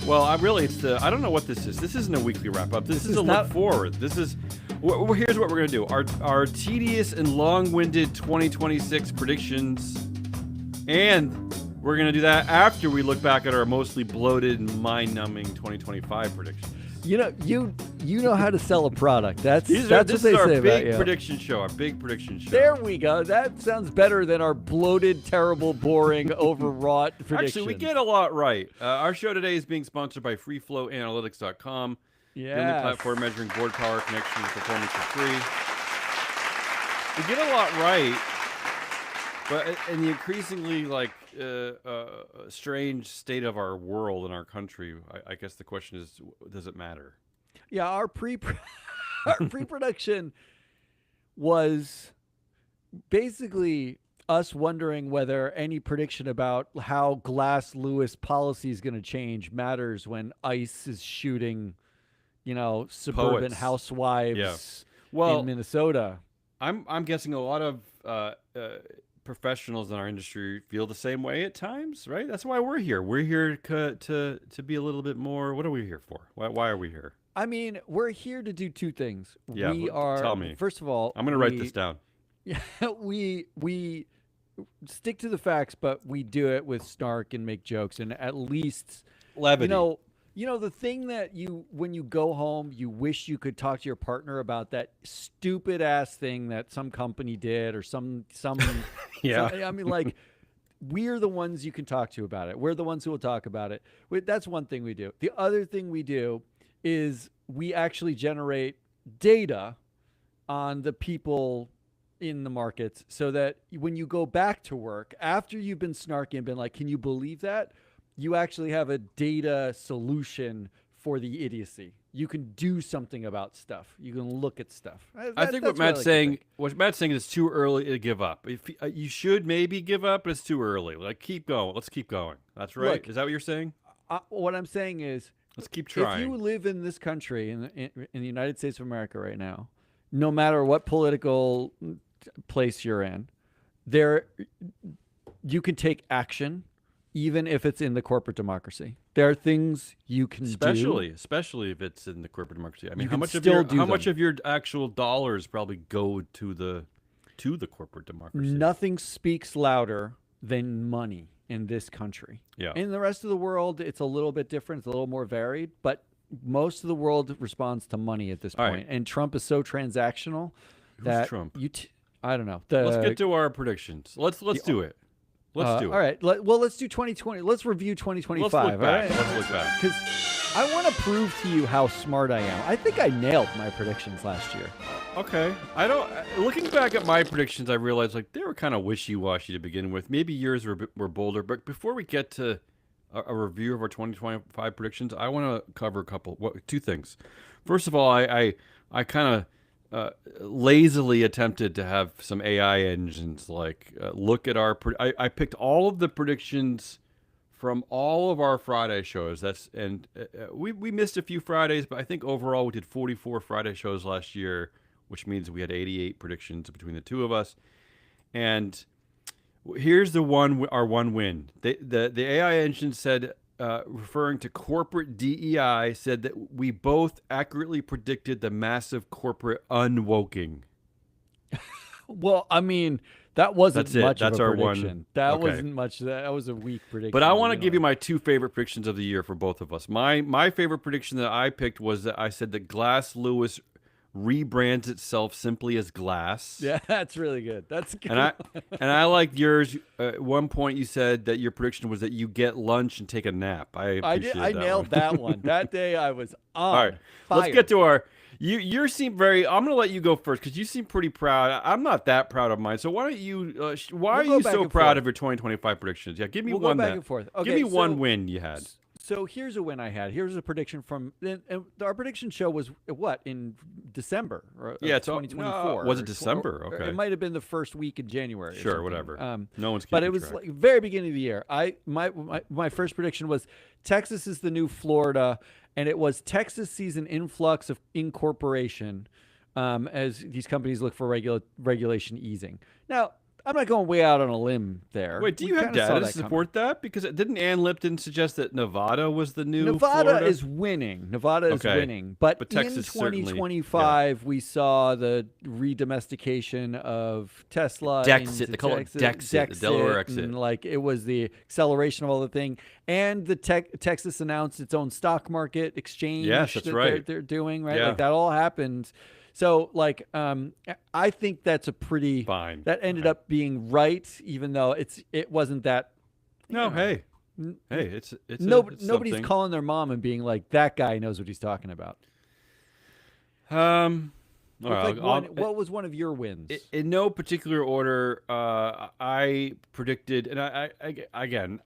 Well, I don't know what this is. This isn't a weekly wrap up. This is a look forward. This is. Here's what we're gonna do. Our tedious and long-winded 2026 predictions, and we're gonna do that after we look back at our mostly bloated and mind-numbing 2025 predictions. You know how to sell a product. That's This what is they our say big about you. prediction show. Our big prediction show. There we go. That sounds better than our bloated, terrible, boring, overwrought predictions. Actually, we get a lot right. Our show today is being sponsored by FreeFlowAnalytics.com. The only platform measuring board power, connection, and performance for free. We get a lot right, but in the increasingly strange state of our world and our country, I guess the question is, does it matter? Yeah, our pre-production was basically us wondering whether any prediction about how Glass Lewis policy is going to change matters when ICE is shooting, suburban Poets. housewives Well, in Minnesota. I'm guessing a lot of professionals in our industry feel the same way at times, right? That's why we're here. We're here to be a little bit more. What are we here for? Why are we here? I mean, we're here to do two things. Yeah, we are. tell me. First of all, I'm going to write this down. Yeah, we stick to the facts, but we do it with snark and make jokes and at least Levity. The thing that when you go home, you wish you could talk to your partner about that stupid ass thing that some company did or some Yeah. I mean, like, we're the ones you can talk to about it. We're the ones who will talk about it. That's one thing we do. The other thing we do is we actually generate data on the people in the markets so that when you go back to work after you've been snarky and been like, can you believe that? You actually have a data solution for the idiocy. You can do something about stuff. You can look at stuff. I think what Matt's saying is it's too early to give up. If you should maybe give up, but it's too early. Like, keep going. Let's keep going. That's right. Look, is that what you're saying? What I'm saying is, let's keep trying. If you live in this country, in the United States of America right now, no matter what political place you're in, you can take action, even if it's in the corporate democracy. There are things you can do. Especially if it's in the corporate democracy. I mean, You how can much still much of your actual dollars probably go to the corporate democracy? Nothing speaks louder than money in this country. Yeah. In the rest of the world, it's a little bit different. It's a little more varied, but most of the world responds to money at this point. Right. And Trump is so transactional that Trump? I don't know. Let's get to our predictions. Let's do it. Let's do it. All right. Let's do 2020. Let's review 2025. Let's look back. All right? Let's look back. Because I want to prove to you how smart I am. I think I nailed my predictions last year. Okay. Looking back at my predictions, I realized they were kind of wishy-washy to begin with. Maybe yours were bolder. But before we get to a review of our 2025 predictions, I want to cover two things. First of all, I kind of lazily attempted to have some AI engines look at our. I picked all of the predictions from all of our Friday shows. We missed a few Fridays, but I think overall we did 44 Friday shows last year, which means we had 88 predictions between the two of us. And here's our one win. The AI engine said, referring to corporate DEI, said that we both accurately predicted the massive corporate unwoking. Well, I mean, that wasn't much That's of a our prediction. one. That Okay. wasn't much. That was a weak prediction. But I want to give you my two favorite predictions of the year for both of us. My favorite prediction that I picked was that I said that Glass Lewis rebrands itself simply as Glass. Yeah, that's really good. That's good. And I liked yours. At one point, you said that your prediction was that you get lunch and take a nap. I nailed that one. That day I was on. All right, fire. let's get to our. You seem very. I'm going to let you go first because you seem pretty proud. I'm not that proud of mine. So why don't you? Why are you so proud of your 2025 predictions? Yeah, give me we'll one. Go back and forth. Okay, give me one win you had. So here's a win I had. Here's a prediction from our prediction show was what in December? Yeah, it's 2024. Was it December? Okay, it might have been the first week in January. Sure, whatever. No one's. But it was like very beginning of the year. My first prediction was Texas is the new Florida, and it was Texas sees an influx of incorporation as these companies look for regulation easing. Now, I'm not going way out on a limb there. Wait, do We you have kinda saw data to that coming. support that? Because didn't Ann Lipton suggest that Nevada was the new Nevada Florida? is winning. Nevada is Okay. winning. But But in Texas certainly, yeah. 2025, we saw the re-domestication of Tesla. Dexit. into They call it Texas, Dexit, the Delaware exit. and like it was the acceleration of all the thing. And the Texas announced its own stock market exchange. Yes, that's that right. They're doing right. Yeah. Like that all happened. So like, I think that's a pretty. Fine. That ended Okay. up being right, even though it wasn't that. No, you know, hey, n- hey, it's it's Nobody's something. calling their mom and being like, "That guy knows what he's talking about." All What's right, like one, what was one of your wins? in no particular order, I predicted, and I again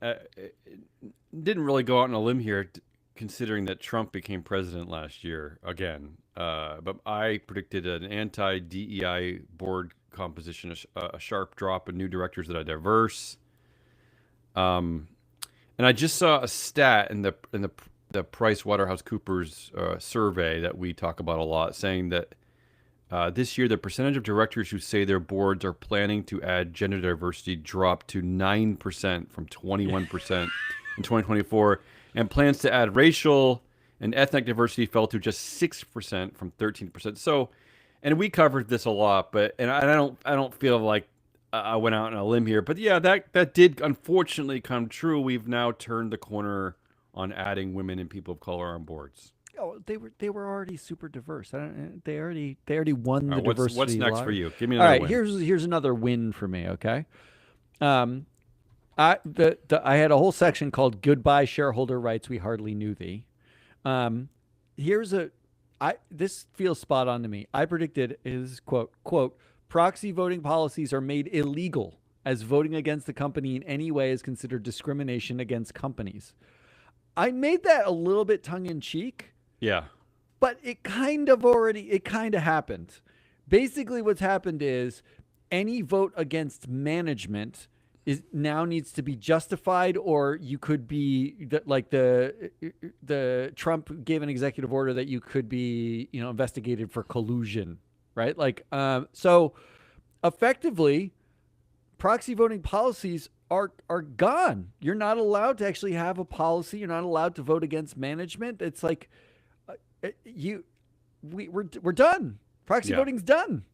didn't really go out on a limb here, considering that Trump became president last year again. But I predicted an anti-DEI board composition, a sharp drop in new directors that are diverse. And I just saw a stat in the Price Waterhouse Coopers survey that we talk about a lot, saying that this year the percentage of directors who say their boards are planning to add gender diversity dropped to 9% from 21% in 2024, and plans to add racial and ethnic diversity fell to just 6% from 13%. So, and we covered this a lot, but I don't feel like I went out on a limb here, but yeah, that did unfortunately come true. We've now turned the corner on adding women and people of color on boards. Oh, they were already super diverse. They already won the All right, diversity. what's next for lottery. you? Give me All another right, win. here's another win for me. Okay, I had a whole section called "Goodbye Shareholder Rights We Hardly Knew Thee." Here's this feels spot on to me. I predicted is quote proxy voting policies are made illegal as voting against the company in any way is considered discrimination against companies. I made that a little bit tongue in cheek, Yeah. but it kind of happened. Basically what's happened is any vote against management is now needs to be justified, or you could be the Trump gave an executive order that you could be, investigated for collusion, right? So effectively proxy voting policies are gone. You're not allowed to actually have a policy. You're not allowed to vote against management. It's like we're done. Proxy Yeah. voting's done.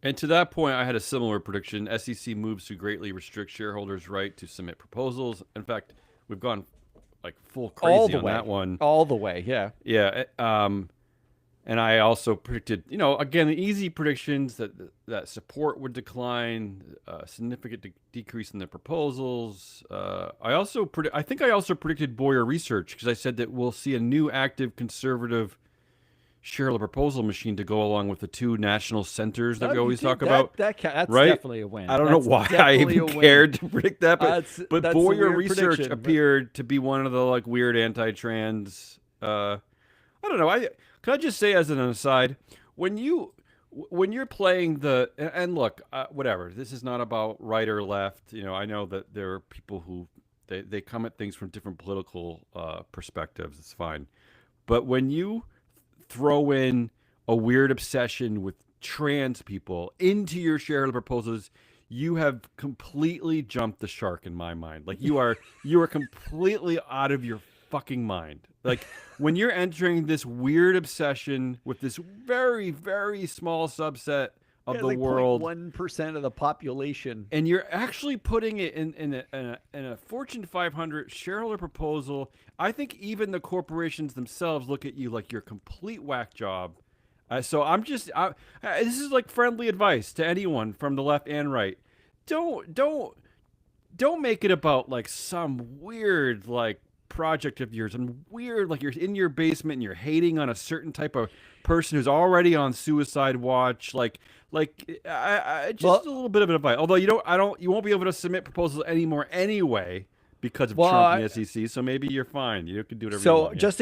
And to that point, I had a similar prediction. SEC moves to greatly restrict shareholders' right to submit proposals. In fact, we've gone like full All crazy the on way. that one. All the way, yeah. Yeah. And I also predicted, again, the easy predictions that support would decline, significant decrease in the proposals. I think I also predicted Boyer Research, because I said that we'll see a new active conservative shareholder proposal machine to go along with the two national centers that No, we you always did. talk about. That's right? definitely a win. I don't know That's why I definitely even a win. cared to predict that, That's but a Boyer weird Research prediction, but- appeared to be one of the like weird anti-trans. I don't know. Can I just say as an aside, when you're playing and look, whatever. This is not about right or left. I know that there are people who they come at things from different political perspectives. It's fine, but when you throw in a weird obsession with trans people into your shareholder proposals, you have completely jumped the shark in my mind. Like you are completely out of your fucking mind. Like when you're entering this weird obsession with this very, very small subset of the world, 1% of the population. and you're actually putting it in a Fortune 500 shareholder proposal, I think even the corporations themselves look at you like you're a complete whack job. So this is like friendly advice to anyone from the left and right. Don't make it about like some weird like project of yours and weird like you're in your basement and you're hating on a certain type of person who's already on suicide watch. Just a little bit of advice. Although you won't be able to submit proposals anymore anyway because of Trump and the SEC. So maybe you're fine. You can do whatever you So want. Yeah. just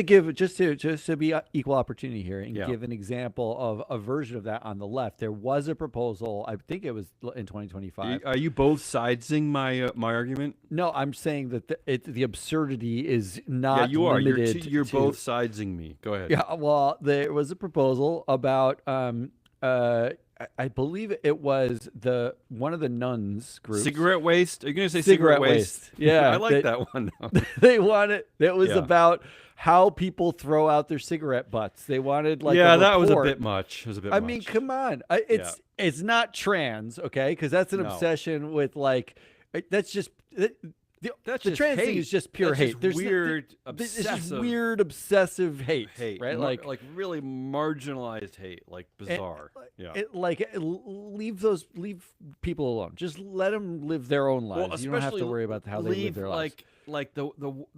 to be equal opportunity here and Yeah. give an example of a version of that on the left, there was a proposal. I think it was in 2025. Are you both sidesing my argument? No, I'm saying that the absurdity is Yeah, not you are. limited. You're to, both sidesing me. Go ahead. Yeah, well, there was a proposal about I believe it was the one of the nuns groups. Cigarette waste? Are you going to say Cigarette cigarette waste? waste. Yeah, I like that one. they wanted. It was Yeah. about how people throw out their cigarette butts. They wanted like Yeah, a that was a report. bit much. It was a bit I much. mean, come on. It's not trans, okay? Because that's an No. obsession with like that's just That's the just trans thing hate. is just pure That's hate. just There's weird, it's just obsessive weird obsessive hate, hate, right? like really marginalized hate, like bizarre. Yeah. Leave people alone. Just let them live their own lives. You don't have to worry about how they live their lives. Like the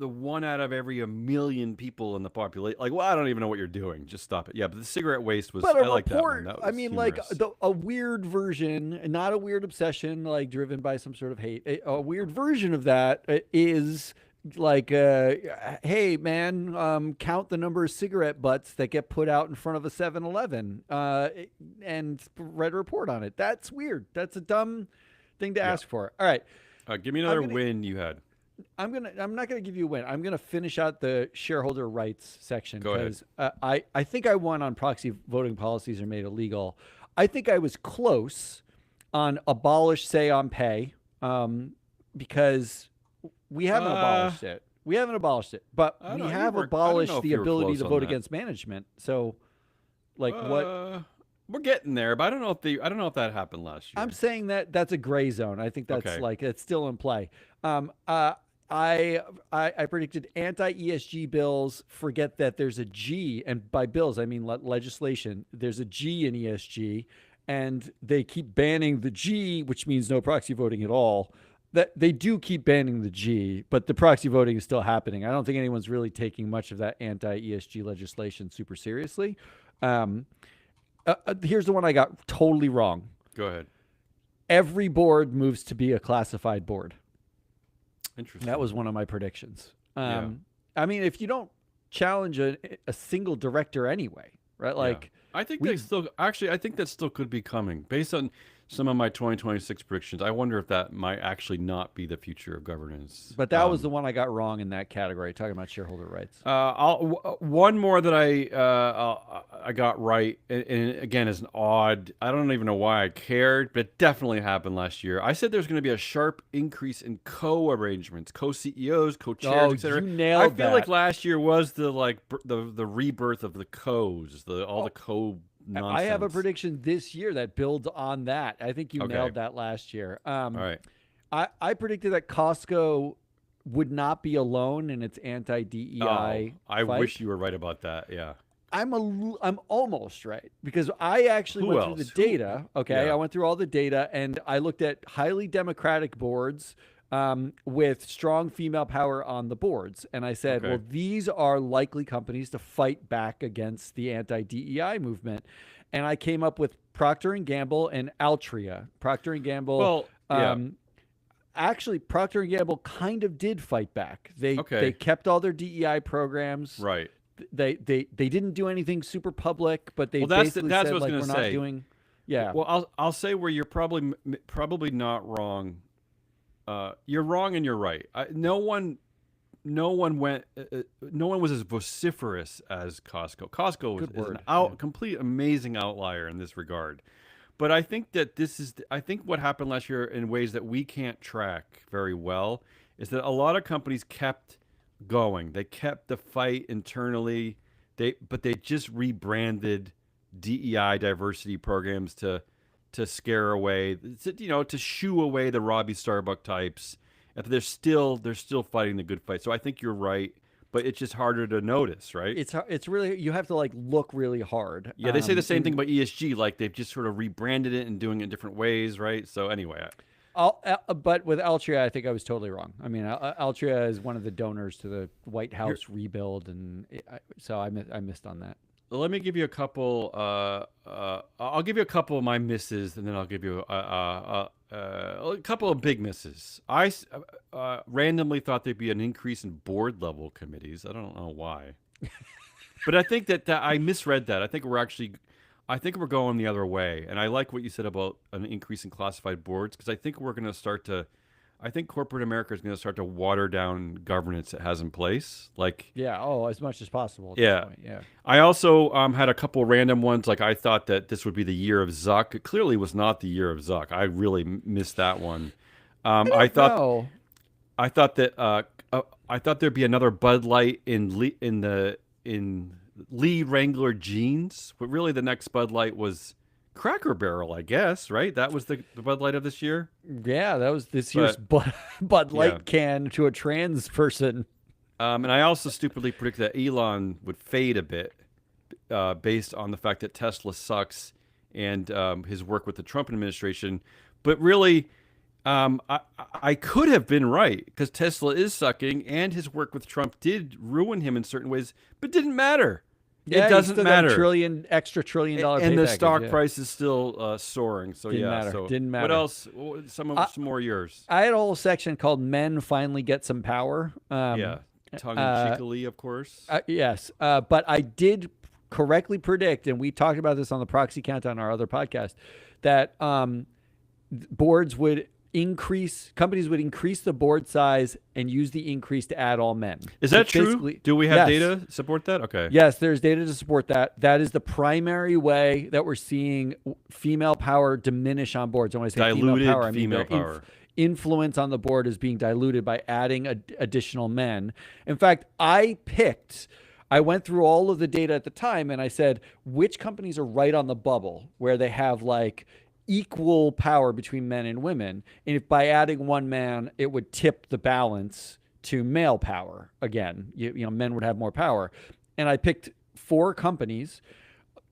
one out of every 1,000,000 people in the population. Like, well, I don't even know what you're doing. Just stop it. Yeah, but the cigarette waste was. But I a like that one. report, That I was mean, humorous. a weird version, not a weird obsession, like driven by some sort of hate. A weird version of that is like, hey, man, count the number of cigarette butts that get put out in front of a 7-Eleven and write a report on it. That's weird. That's a dumb thing to ask for. All right. Give me another win you had. I'm not gonna give you a win. I'm gonna finish out the shareholder rights section Go ahead. because I think I won on proxy voting policies are made illegal. I think I was close on abolish say on pay because we haven't abolished it. We haven't abolished it, but I we don't- you have were- I don't know abolished if the you were ability close to on vote that. against management. So, like what? We're getting there, but I don't know if that happened last year. I'm saying that that's a gray zone. I think that's Okay. like it's still in play. I predicted anti ESG bills. Forget that there's a G, and by bills I mean legislation. There's a G in ESG, and they keep banning the G, which means no proxy voting at all. That they do keep banning the G, but the proxy voting is still happening. I don't think anyone's really taking much of that anti ESG legislation super seriously. Here's the one I got totally wrong. Go ahead. Every board moves to be a classified board. Interesting. That was one of my predictions. Yeah. I mean, if you don't challenge a single director anyway, right? Like, I think we- they still actually. I think that still could be coming based on some of my 2026 predictions. I wonder if that might actually not be the future of governance. but that was the one I got wrong in that category, talking about shareholder rights. One more that I got right, and again is an odd. I don't even know why I cared, but it definitely happened last year. I said there's going to be a sharp increase in co-arrangements, co-CEOs, co-chairs, Oh, etc. you nailed I feel like that. last year was the the rebirth of the co's, all the co. Nonsense. I have a prediction this year that builds on that. I think you Okay. nailed that last year. All right. I predicted that Costco would not be alone in its anti-DEI. I fight. wish you were right about that. Yeah. I'm almost right because I actually Who went through else? the data. Okay, Yeah. I went through all the data and I looked at highly democratic boards with strong female power on the boards, and I said, Okay. well, these are likely companies to fight back against the anti-DEI movement, and I came up with Procter and Gamble and Altria. Procter and Gamble. Well, yeah. Actually, Procter and Gamble kind of did fight back. They kept all their DEI programs. Right. They didn't do anything super public, but they Well, that's basically what I said was like gonna we're not say. doing. Yeah. Well, I'll say where you're probably not wrong. You're wrong and you're right. No one was as vociferous as Costco. Costco Good is an word, complete amazing outlier in this regard. But I think that I think what happened last year in ways that we can't track very well is that a lot of companies kept going. They kept the fight internally. But they just rebranded DEI diversity programs to scare away, to shoo away the Robbie Starbuck types. And they're still fighting the good fight. So I think you're right, but it's just harder to notice, right? It's really, you have to like look really hard. Yeah, they say the same thing about ESG, like they've just sort of rebranded it and doing it in different ways, right? So anyway, But with Altria, I think I was totally wrong. I mean, Altria is one of the donors to the White House rebuild, and so I missed on that. let me give you a couple. I'll give you a couple of my misses, and then I'll give you a couple of big misses. I randomly thought there'd be an increase in board level committees. I don't know why, but I think that I misread that. I think we're going the other way, and I like what you said about an increase in classified boards because I think we're going to start to I think corporate America is going to start to water down governance it has in place. Like, Yeah. Oh, as much as possible at this yeah. point. Yeah. I also had a couple random ones. Like, I thought that this would be the year of Zuck. It clearly was not the year of Zuck. I really missed that one. I thought No. I thought that I thought there'd be another Bud Light in Lee Wrangler jeans, but really the next Bud Light was Cracker Barrel, I guess. Right? That was the Bud Light of this year. Yeah, that was this year's But Bud yeah. Light can to a trans person. And I also stupidly predicted that Elon would fade a bit, based on the fact that Tesla sucks and his work with the Trump administration. But really, I could have been right because Tesla is sucking, and his work with Trump did ruin him in certain ways, but didn't matter. Yeah, It he doesn't still got a matter. extra trillion dollar And pay the package, stock yeah. price is still soaring. So Didn't yeah. matter. So Didn't what matter. else? I, Some more yours. I had a whole section called "Men Finally Get Some Power." Yeah. Tongue in uh, cheekily, of course. yes, but I did correctly predict, and we talked about this on the Proxy Countdown, our other podcast, that companies would increase the board size and use the increase to add all men. Is that true? Basically- Do we have Yes. data to support that? Okay. Yes, there's data to support that. That is the primary way that we're seeing female power diminish on boards. And when I say Diluted female power, I mean female their power. influence on the board is being diluted by adding additional men. In fact, I went through all of the data at the time and I said, which companies are right on the bubble where they have like equal power between men and women? And if by adding one man, it would tip the balance to male power again, men would have more power. And I picked 4 companies: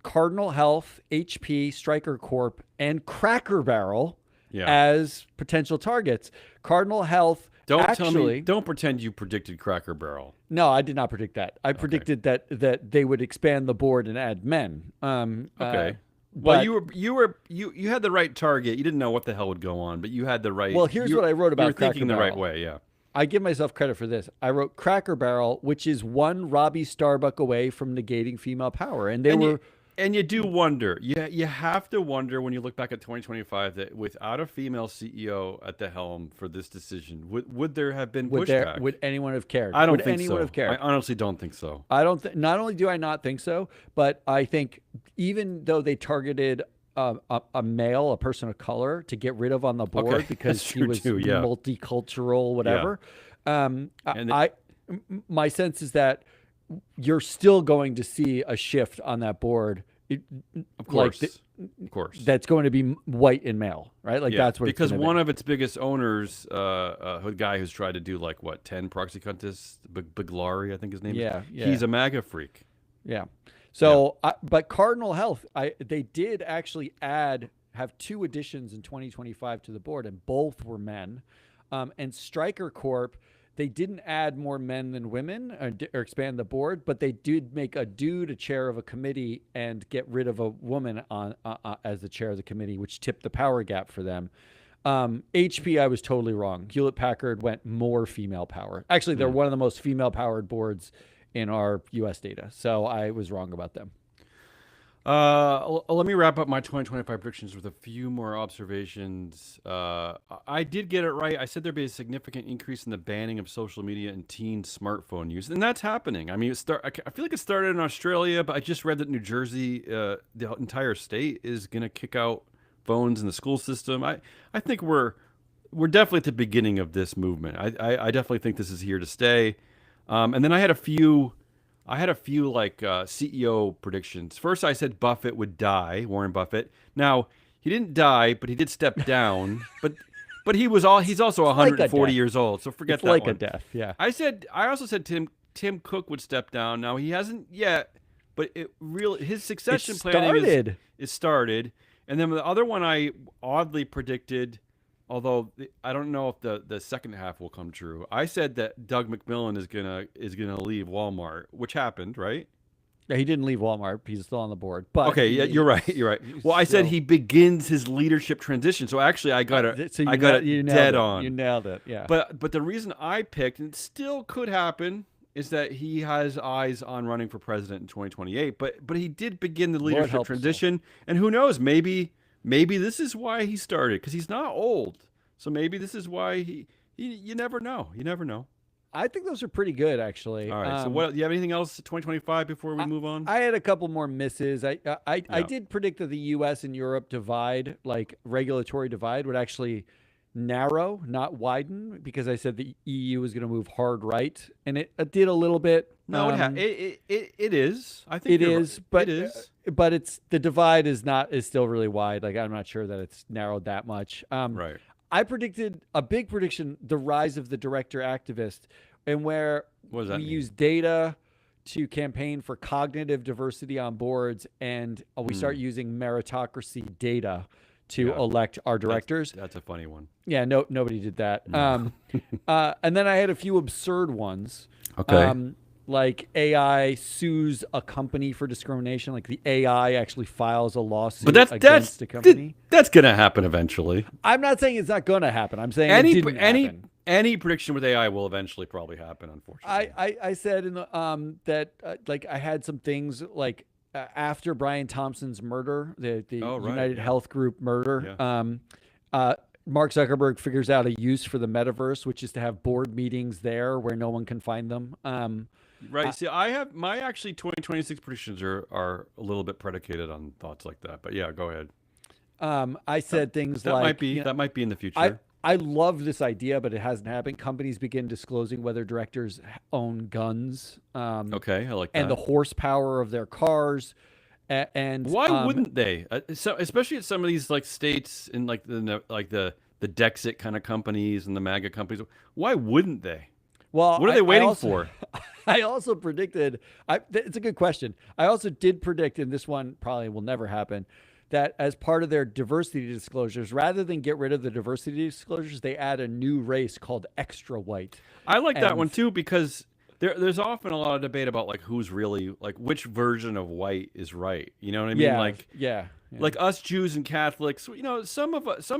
Cardinal Health, HP, Stryker Corp, and Cracker Barrel Yeah. as potential targets. Cardinal Health Don't actually, tell me. Don't pretend you predicted Cracker Barrel. no, I did not predict that. I predicted that they would expand the board and add men. Okay. Well, but- you had the right target. You didn't know what the hell would go on, but you had the right. Well, here's you- what I wrote about You were thinking Cracker the right Barrel. way. Yeah. I give myself credit for this. I wrote Cracker Barrel, which is one Robbie Starbuck away from negating female power, and they And were. you do wonder. You have to wonder when you look back at 2025 that without a female CEO at the helm for this decision, would there have been pushback? Would anyone have cared? I don't would think anyone so. have cared? I honestly don't think so. I don't. Not only do I not think so, but I think even though they targeted a male, a person of color, to get rid of on the board Okay, because that's he true was too, yeah. multicultural, whatever. And My sense is that you're still going to see a shift on that board. Of course, like of course. that's going to be white and male, right? Like Yeah, that's what because it's gonna one be. of its biggest owners, a guy who's tried to do like 10 proxy contests, Biglari, I think his name Yeah, is. yeah. He's a MAGA freak. Yeah. So, but Cardinal Health, they did actually have 2 additions in 2025 to the board, and both were men. And Stryker Corp, they didn't add more men than women or expand the board, but they did make a dude a chair of a committee and get rid of a woman on as the chair of the committee, which tipped the power gap for them. HP, I was totally wrong. Hewlett Packard went more female power. Actually, they're one of the most female powered boards in our U.S. data. So I was wrong about them. Let me wrap up my 2025 predictions with a few more observations. I did get it right. I said there'd be a significant increase in the banning of social media and teen smartphone use, and that's happening. I mean, I feel like it started in Australia, but I just read that New Jersey, the entire state, is going to kick out phones in the school system. I think we're definitely at the beginning of this movement. I definitely think this is here to stay. And then I had a few like CEO predictions. First, I said Buffett would die, Warren Buffett. Now, he didn't die, but he did step down. but he's also 140 death. years old, so forget It's that like one. a death. Yeah. I also said Tim Cook would step down. Now, he hasn't yet, but his succession planning is started. And then the other one I oddly predicted, although I don't know if the second half will come true. I said that Doug McMillon is gonna leave Walmart, which happened, right? Yeah, he didn't leave Walmart. He's still on the board. But Okay, yeah, you're right. You're right. Well, I said still- he begins his leadership transition. So actually, I got it. So I got it you nailed dead it. on. You nailed it. Yeah. But the reason I picked, and it still could happen, is that he has eyes on running for president in 2028. But he did begin the leadership help us all. transition, and who knows? Maybe this is why he started, because he's not old. So maybe this is why you never know. You never know. I think those are pretty good, actually. All right. So what? You have anything else? 2025 before we I, move on? I had a couple more misses. I Yeah. did predict that the U.S. and Europe divide, like regulatory divide, would actually narrow, not widen, because I said the EU was going to move hard right, and it did a little bit. No, it is. I think It you're is, right. but It is. but it's the divide is still really wide. Like I'm not sure that it's narrowed that much. Right. I predicted a big prediction: the rise of the director activist, and where What does that we mean? use data to campaign for cognitive diversity on boards, and we start using meritocracy data to Yeah. elect our directors. That's a funny one. Yeah, nobody did that. And then I had a few absurd ones. Okay. Like AI sues a company for discrimination. Like the AI actually files a lawsuit But that's against a company. that's gonna happen eventually. I'm not saying it's not going to happen. I'm saying it Any didn't any happen. any prediction with AI will eventually probably happen. Unfortunately. I said in the that like I had some things like after Brian Thompson's murder, the Oh, right, United yeah. Health Group murder. Yeah. Mark Zuckerberg figures out a use for the metaverse, which is to have board meetings there where no one can find them. Right. See, I have my actually 2026 predictions are a little bit predicated on thoughts like that. But yeah, go ahead. I said things That like might be you know, that might be in the future. I love this idea, but it hasn't happened. Companies begin disclosing whether directors own guns, Okay, I like that. and the horsepower of their cars. And Why wouldn't they? So especially at some of these like states in like the Dexit kind of companies and the MAGA companies. Why wouldn't they? Well, What are they waiting for? I also predicted. It's a good question. I also did predict, and this one probably will never happen, that as part of their diversity disclosures, rather than get rid of the diversity disclosures, they add a new race called extra white. I like that And one too because there's often a lot of debate about like who's really like which version of white is right. You know what I mean? Yeah, Like yeah. like us Jews and Catholics. You know, some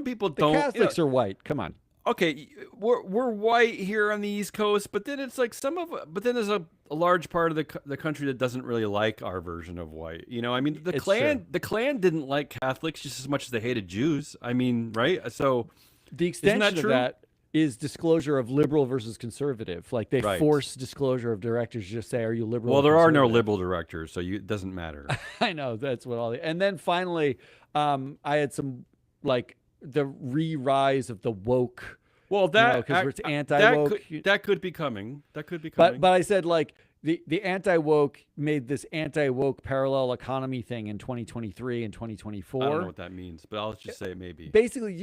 people The don't. Catholics are white. Come on. Okay, we're white here on the East Coast, but then it's like but then there's a large part of the country that doesn't really like our version of white. You know, I mean, It's true. the Klan didn't like Catholics just as much as they hated Jews. I mean, right? So The isn't that extension of true? that is disclosure of liberal versus conservative. Like they Right. force disclosure of directors. Just say, "Are you liberal?" Well, or there are no conservative?" liberal directors, so it doesn't matter. I know that's what all. And then finally, I had some like the re-rise of the woke. Well, because it's anti-woke. that could be coming. That could be But coming. but I said like the anti-woke made this anti-woke parallel economy thing in 2023 and I don't know 2024. what that means, but I'll just say maybe. Basically,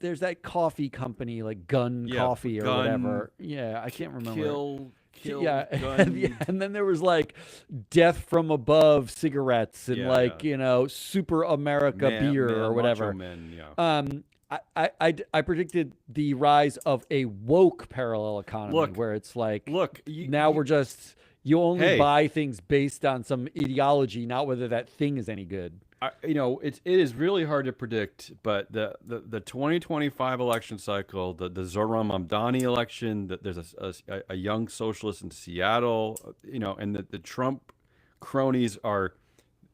there's that coffee company like Gun Yeah, Coffee or Gun, whatever. Yeah, I can't remember. Kill, Yeah, gun. and then there was like Death from Above cigarettes and Yeah, like yeah. Super America beer or whatever. Macho Men, yeah. I predicted the rise of a woke parallel economy Look, where it's like Look, now we're just you only Hey. buy things based on some ideology, not whether that thing is any good. it is really hard to predict, but the 2025 election cycle, the Zohran Mamdani election, that there's a young socialist in Seattle, and the Trump cronies are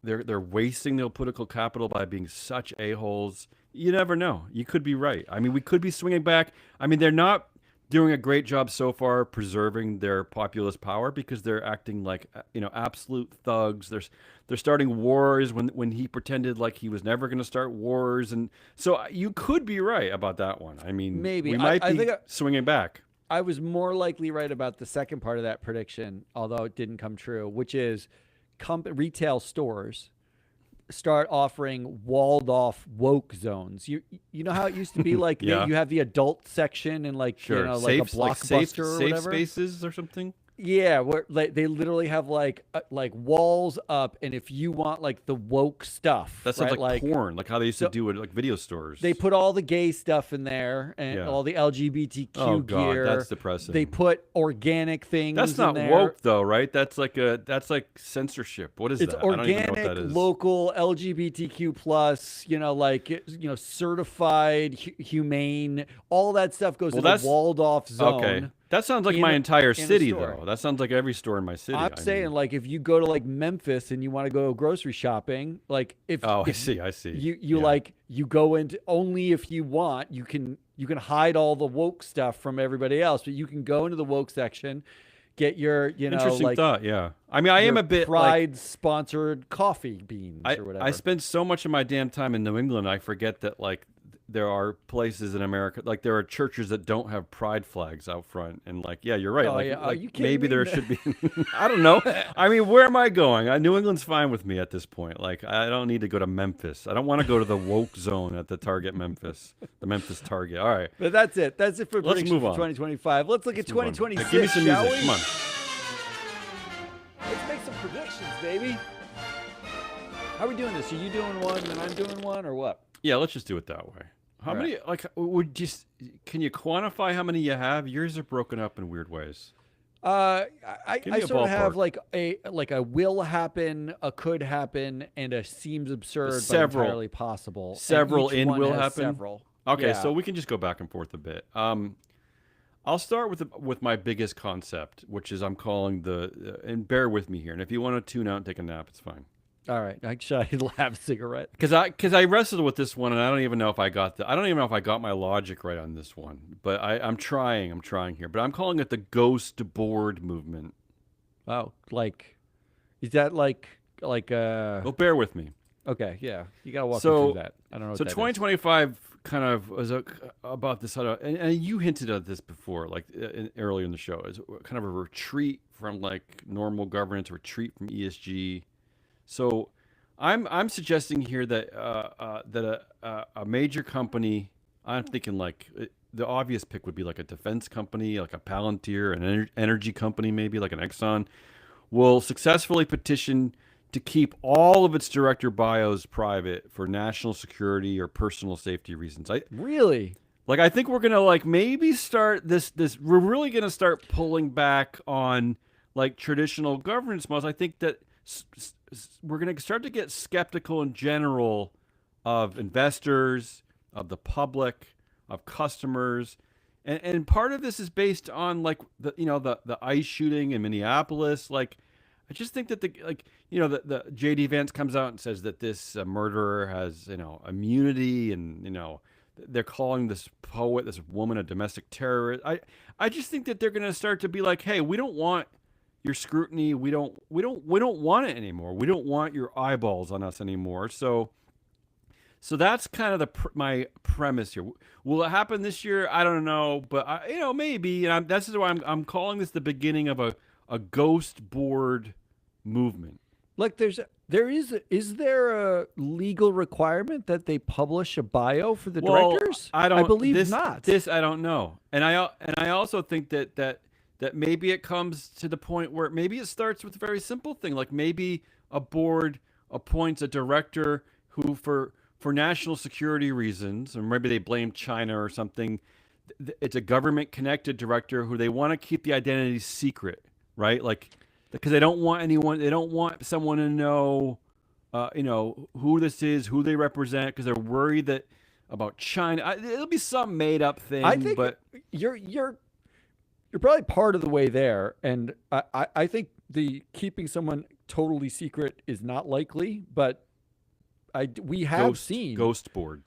they're wasting their political capital by being such a-holes. You never know. You could be right. I mean, we could be swinging back. I mean, they're not doing a great job so far preserving their populist power because they're acting like absolute thugs. They're starting wars when he pretended like he was never going to start wars, and so you could be right about that one. I mean, Maybe. we I might be think swinging back. I was more likely right about the second part of that prediction, although it didn't come true, which is retail stores start offering walled off woke zones. You know how it used to be like Yeah. you have the adult section and like Sure, like a safe, like Blockbuster or safe whatever. spaces or something. Yeah, where they literally have like walls up, and if you want like the woke stuff, That sounds right, like porn, like how they used so to do it, like video stores. they put all the gay stuff in there and Yeah. all the LGBTQ Oh God, gear. that's depressing. They put organic things. That's not in there. woke though, right? That's like censorship. What is It's that? I don't even know what organic, that is. local, LGBTQ plus. Certified, humane. All that stuff goes Well, in a that's- walled off zone. Okay, That sounds like in my a, entire in a city, store. though. That sounds like every store in my city. I'm I saying mean, like if you go to like Memphis and you want to go grocery shopping, like oh, if I see. you Yeah, like you go into only if you want, you can hide all the woke stuff from everybody else, but you can go into the woke section, get your, interesting like thought. Yeah, I mean, I am your a bit like Pride sponsored coffee beans or I whatever. spend so much of my damn time in New England, I forget that like there are places in America, like there are churches that don't have pride flags out front, and like yeah, you're right. Oh yeah, are Like you kidding maybe me? there should be. I don't know. I mean, where am I going? New England's fine with me at this point. Like I don't need to go to Memphis. I don't want to go to the woke zone at the Target Memphis, the Memphis Target. All right, But that's it. That's it for let's predictions move for on. 2025. Let's look at Move on. 2026. Give me some shall music. we? Come on. Let's make some predictions, baby. How are we doing this? Are you doing one and I'm doing one, or what? Yeah, let's just do it that way. How All many? right. Like, would just can you quantify how many you have? Yours are broken up in weird ways. Give I me a sort of have ballpark. like a will happen, a could happen, and a seems absurd Several. but entirely possible. And Several each in one will has happen? Several. Okay, Yeah. so we can just go back and forth a bit. I'll start with my biggest concept, which is I'm calling and bear with me here. And if you want to tune out and take a nap, it's fine. All right. Should I have a cigarette? Because I wrestled with this one, and I don't even know if I got my logic right on this one. But I'm trying here. But I'm calling it the ghost board movement. Oh, like, is that like Well, bear with me. Okay, yeah, you gotta walk me So- through that. I don't know. What So that is. 2025 kind of was about this, and you hinted at this before, like earlier in the show, is kind of a retreat from like normal governance, a retreat from ESG. So I'm suggesting here that a major company, I'm thinking like the obvious pick would be like a defense company, like a Palantir, an energy company, maybe like an Exxon, will successfully petition to keep all of its director bios private for national security or personal safety reasons. Really? I think we're gonna like maybe start this. We're really gonna start pulling back on like traditional governance models. I think that we're gonna start to get skeptical in general of investors, of the public, of customers, and part of this is based on like the ICE shooting in Minneapolis. Like, I just think that the JD Vance comes out and says that this murderer has immunity, and they're calling this woman a domestic terrorist. I just think that they're going to start to be like, hey, we don't want your scrutiny. We don't want it anymore. We don't want your eyeballs on us anymore. So that's kind of my premise here. Will it happen this year? I don't know, but maybe. And that's why I'm calling this the beginning of a ghost board movement. Like, is there a legal requirement that they publish a bio for the directors? I believe not. This I don't know, and I also think that maybe it comes to the point where maybe it starts with a very simple thing, like maybe a board appoints a director who for national security reasons, or maybe they blame China or something. It's a government connected director who they want to keep the identity secret, right? Like, because they don't want someone to know, who this is, who they represent, because they're worried that about China. It'll be some made up thing. I think but you're probably part of the way there, and I think the keeping someone totally secret is not likely, but we have seen ghost board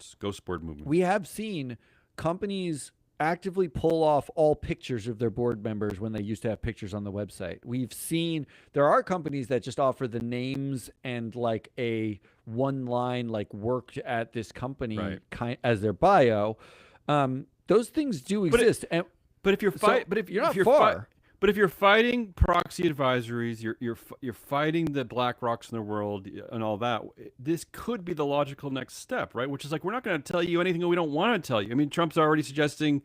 movement. we have seen companies actively pull off all pictures of their board members when they used to have pictures on the website. We've seen there are companies that just offer the names and like a one line like worked at this company Right. as their bio. Those things do exist. But if you're you're not far. But if you're fighting proxy advisories, you're fighting the BlackRocks in the world and all that. This could be the logical next step, right? Which is like, we're not going to tell you anything that we don't want to tell you. I mean, Trump's already suggesting,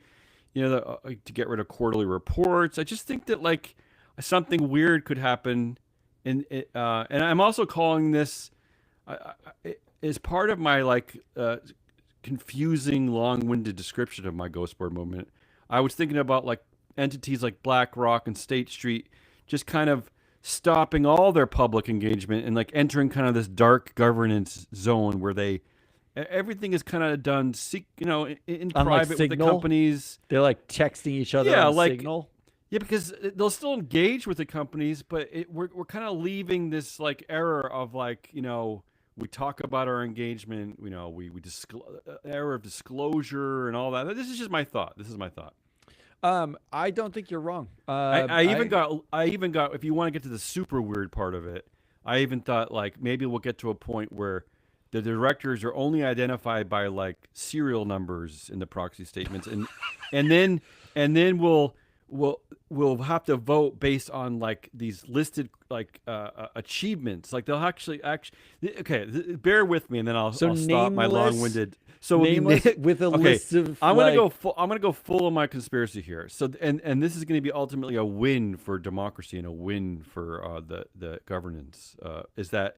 to get rid of quarterly reports. I just think that like something weird could happen, and I'm also calling this is part of my like confusing, long-winded description of my ghost board movement. I was thinking about like entities like BlackRock and State Street just kind of stopping all their public engagement and like entering kind of this dark governance zone where everything is kind of done in Unlike private with the Signal? companies. They're like texting each other on like Signal. Yeah, because they'll still engage with the companies, but we're kind of leaving this like era of like we talk about our engagement, we era of disclosure and all that. This is just my thought. This is my thought. I don't think you're wrong. I even got if you want to get to the super weird part of it, I even thought like maybe we'll get to a point where the directors are only identified by like serial numbers in the proxy statements, and then we'll have to vote based on like these listed like achievements. Like they'll actually okay. Bear with me, and then I'll stop my long-winded. So nameless with a okay, list of. I'm gonna go full on my conspiracy here. So and this is going to be ultimately a win for democracy and a win for the governance. Is that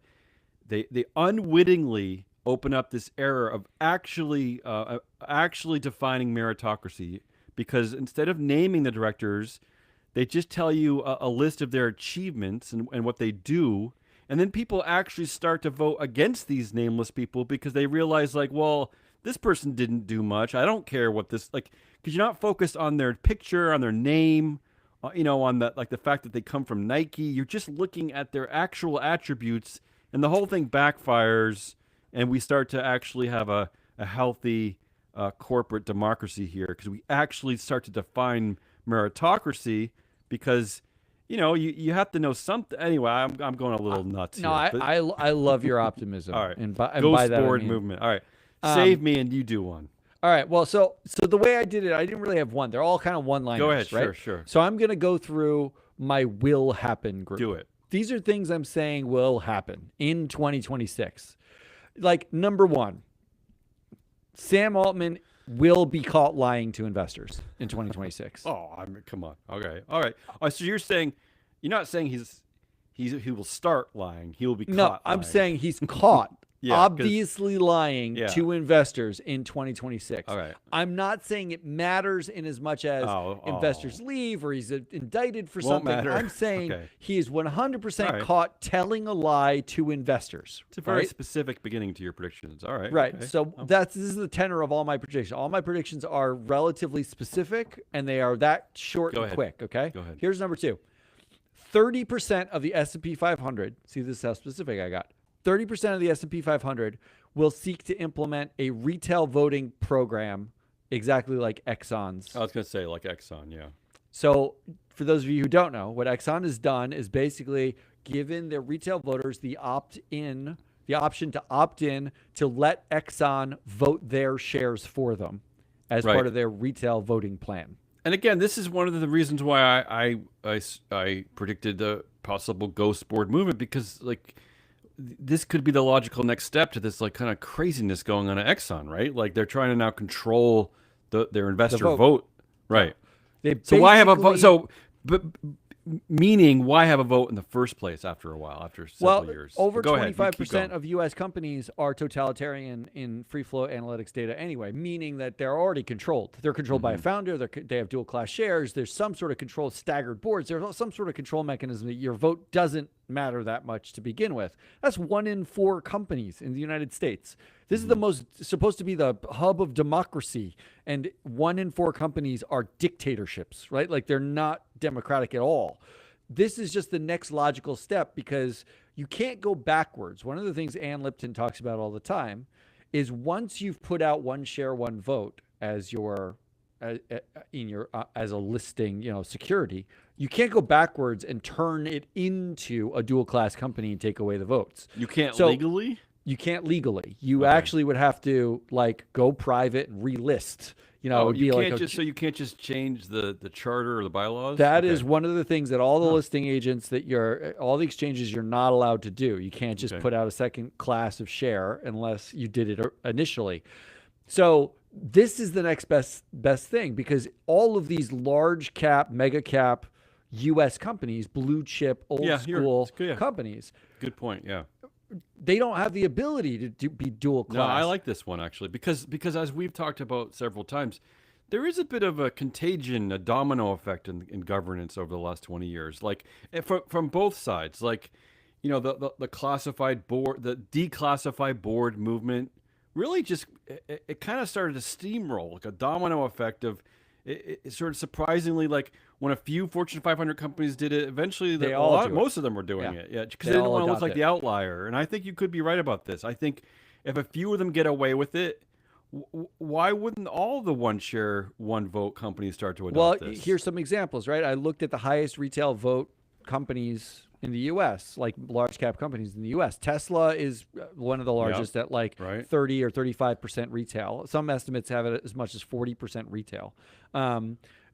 they unwittingly open up this era of actually defining meritocracy, because instead of naming the directors, they just tell you a list of their achievements and what they do. And then people actually start to vote against these nameless people because they realize like, well, this person didn't do much. I don't care what this like, because you're not focused on their picture, on their name, on the fact that they come from Nike. You're just looking at their actual attributes, and the whole thing backfires, and we start to actually have a healthy corporate democracy here, because we actually start to define meritocracy, because you have to know something. Anyway, I'm going a little nuts. No, here, I love your optimism. all right, and by ghost that, board I mean, movement. All right, save me and you do one. all right. Well, so the way I did it, I didn't really have one. They're all kind of one-liners. Go ahead. Right? Sure. So I'm gonna go through my will happen group. Do it. These are things I'm saying will happen in 2026. Like number one, Sam Altman will be caught lying to investors in 2026. Oh, I mean, come on. Okay. All right. So you're not saying he will start lying. He will be No, caught I'm lying. saying he's caught Yeah, 'cause- obviously lying Yeah. to investors in 2026. All right. I'm not saying it matters in as much as investors leave or he's indicted for Won't something. matter. I'm saying Okay. he is 100% All right. caught telling a lie to investors. It's a very right? specific beginning to your predictions. All right. Right. Okay. So this is the tenor of all my predictions. All my predictions are relatively specific, and they are that short Go and ahead. quick. Okay. Go ahead. Here's number two. 30% of the S&P 500. See, this is how specific I got. 30% of the S&P 500 will seek to implement a retail voting program, exactly like Exxon's. I was going to say like Exxon. Yeah. So, for those of you who don't know, what Exxon has done is basically given their retail voters the option to opt in to let Exxon vote their shares for them as Right. part of their retail voting plan. And again, this is one of the reasons why I predicted the possible ghost board movement, because like this could be the logical next step to this like kind of craziness going on at Exxon, right? Like they're trying to now control their investor vote. Right. They So why have a vote? basically- So, meaning why have a vote in the first place after a while, after several years? over Go ahead, you keep 25% going. of U.S. companies are totalitarian in free flow analytics data anyway, meaning that they're already controlled. They're controlled by a founder. They have dual class shares. There's some sort of control, staggered boards. There's some sort of control mechanism that your vote doesn't matter that much to begin with. That's 1 in 4 companies in the United States. This is the supposed to be the hub of democracy, and 1 in 4 companies are dictatorships, right? Like they're not democratic at all. This is just the next logical step, because you can't go backwards. One of the things Ann Lipton talks about all the time is once you've put out one share, one vote as your as a listing, security, you can't go backwards and turn it into a dual class company and take away the votes. You can't So- legally? You can't legally. You Okay. actually would have to like go private and relist. It would you be can't like just, so you can't just change the charter or the bylaws? that Okay. is one of the things that all the listing agents all the exchanges you're not allowed to do. You can't just Okay. put out a second class of share unless you did it initially. So this is the next best thing, because all of these large cap, mega cap U.S. companies, blue chip, old school companies, Good point. Yeah. they don't have the ability to be dual class. No, I like this one actually, because as we've talked about several times, there is a bit of a contagion, a domino effect in governance over the last 20 years. Like from both sides, like the classified board, the declassified board movement, really just it kind of started to steamroll, like a domino effect of It's sort of surprisingly like when a few Fortune 500 companies did it, eventually They all do it. most of them were doing Yeah. it. Yeah, because They they didn't all want to look adopt like it. the outlier. And I think you could be right about this. I think if a few of them get away with it, why wouldn't all the one share, one vote companies start to Well, adopt this? here's some examples, right? I looked at the highest retail vote companies in the U.S., like large cap companies in the U.S. Tesla is one of the largest at like right. 30 or 35% retail. Some estimates have it as much as 40% retail.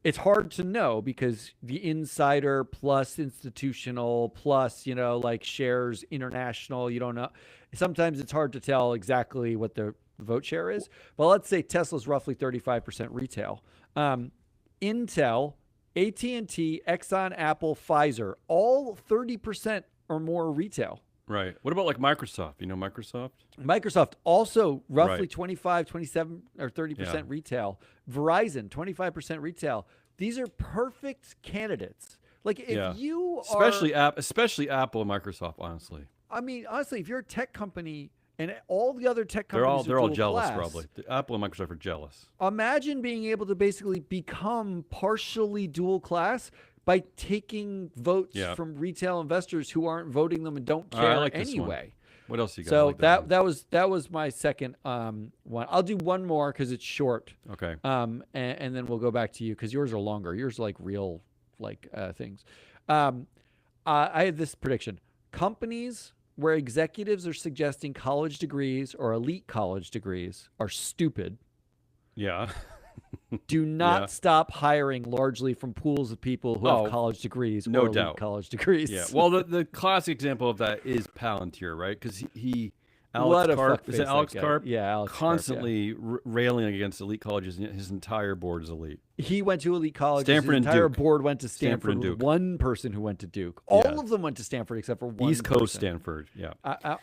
It's hard to know because the insider plus institutional plus, like shares international, you don't know. Sometimes it's hard to tell exactly what the vote share is. But let's say Tesla's roughly 35% retail. Intel, AT&T, Exxon, Apple, Pfizer, all 30% or more retail. Right. What about like Microsoft? You know Microsoft? Microsoft also roughly Right. 25, 27 or 30% retail. Verizon 25% retail. These are perfect candidates. Like if you especially Apple and Microsoft, honestly. I mean, honestly, if you're a tech company and all the other tech They're companies they're are all dual jealous class, probably. Apple and Microsoft are jealous. imagine being able to basically become partially dual class by taking votes Yeah. from retail investors who aren't voting them and don't All right, I care like this one. anyway. What else you got? I So like that one. that was my second one. I'll do one more because it's short. Okay. And then we'll go back to you because yours are longer. Yours are like real things. I had this prediction: companies where executives are suggesting college degrees or elite college degrees are stupid. Yeah. Do not Yeah. stop hiring largely from pools of people who Oh, have college degrees no or elite doubt. college degrees. Yeah. Well, the classic example of that is Palantir, right? Because What Alex a Karp, fuckface is it that Alex guy. Karp? Yeah, Alex Karp, yeah. Constantly railing against elite colleges, and yet his entire board is elite. He went to elite colleges. Stanford His and entire Duke. board went to Stanford and Stanford. Duke. One person who went to Duke. All Yeah. of them went to Stanford except for one East Coast person. Stanford. Yeah.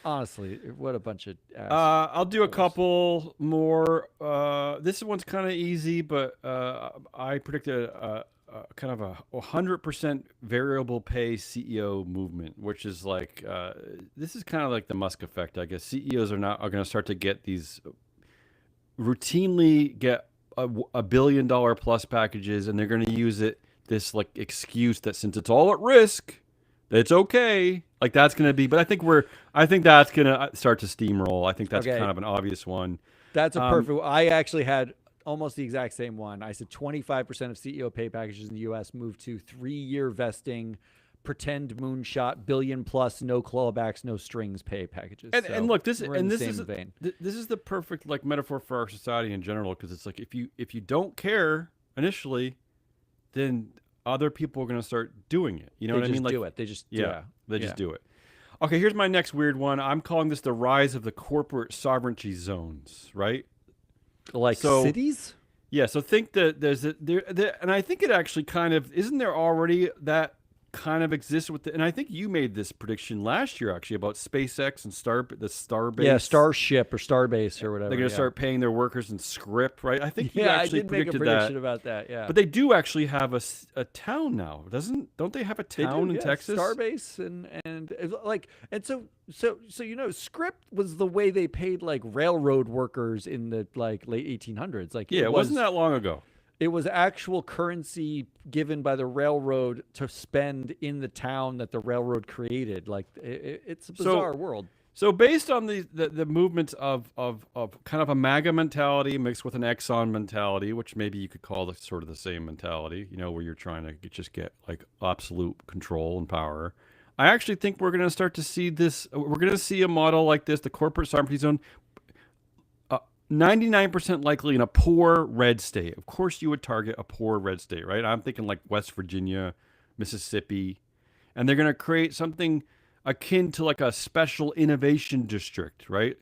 Honestly, what a bunch of ass. I'll do a holes. couple more. This one's kind of easy, but I predicted kind of a 100% variable pay CEO movement, which is like this is kind of like the Musk effect, I guess. CEOs are going to start to get these routinely get $1 billion plus packages, and they're going to use this like excuse that since it's all at risk, it's okay. Like that's going to be, but I think that's going to start to steamroll. I think that's Okay. kind of an obvious one. That's a perfect. I actually had almost the exact same one. I said 25% of CEO pay packages in the U.S. move to 3-year vesting, pretend moonshot, billion plus, no clawbacks, no strings pay packages. And, So and look, this we're in and the this is same vein. this is the perfect like metaphor for our society in general, because it's like if you don't care initially, then other people are going to start doing it. You know They what I just mean? Like do it. They just they just do it. Okay, here's my next weird one. I'm calling this the rise of the corporate sovereignty zones, right? Like So- cities. Yeah, so think that and I think it actually kind of isn't there already that kind of exists with and I think you made this prediction last year actually about SpaceX and Starbase. Yeah, Starship or Starbase or whatever. They're going to yeah. start paying their workers in script, right? I think you Yeah, I actually did make a predicted prediction that. about that. Yeah, But they do actually have a town now, don't they have a They do, town in yeah. Texas? Starbase and script was the way they paid like railroad workers in the like late 1800s. Like Yeah, it wasn't that long ago. It was actual currency given by the railroad to spend in the town that the railroad created. Like it's a bizarre world. So based on the movements of kind of a MAGA mentality mixed with an Exxon mentality, which maybe you could call sort of the same mentality, where you're trying to just get like absolute control and power. I actually think we're going to start to see this. We're going to see a model like this, the corporate sovereignty zone, 99% likely in a poor red state. Of course, you would target a poor red state, right? I'm thinking like West Virginia, Mississippi, and they're going to create something akin to like a special innovation district, right?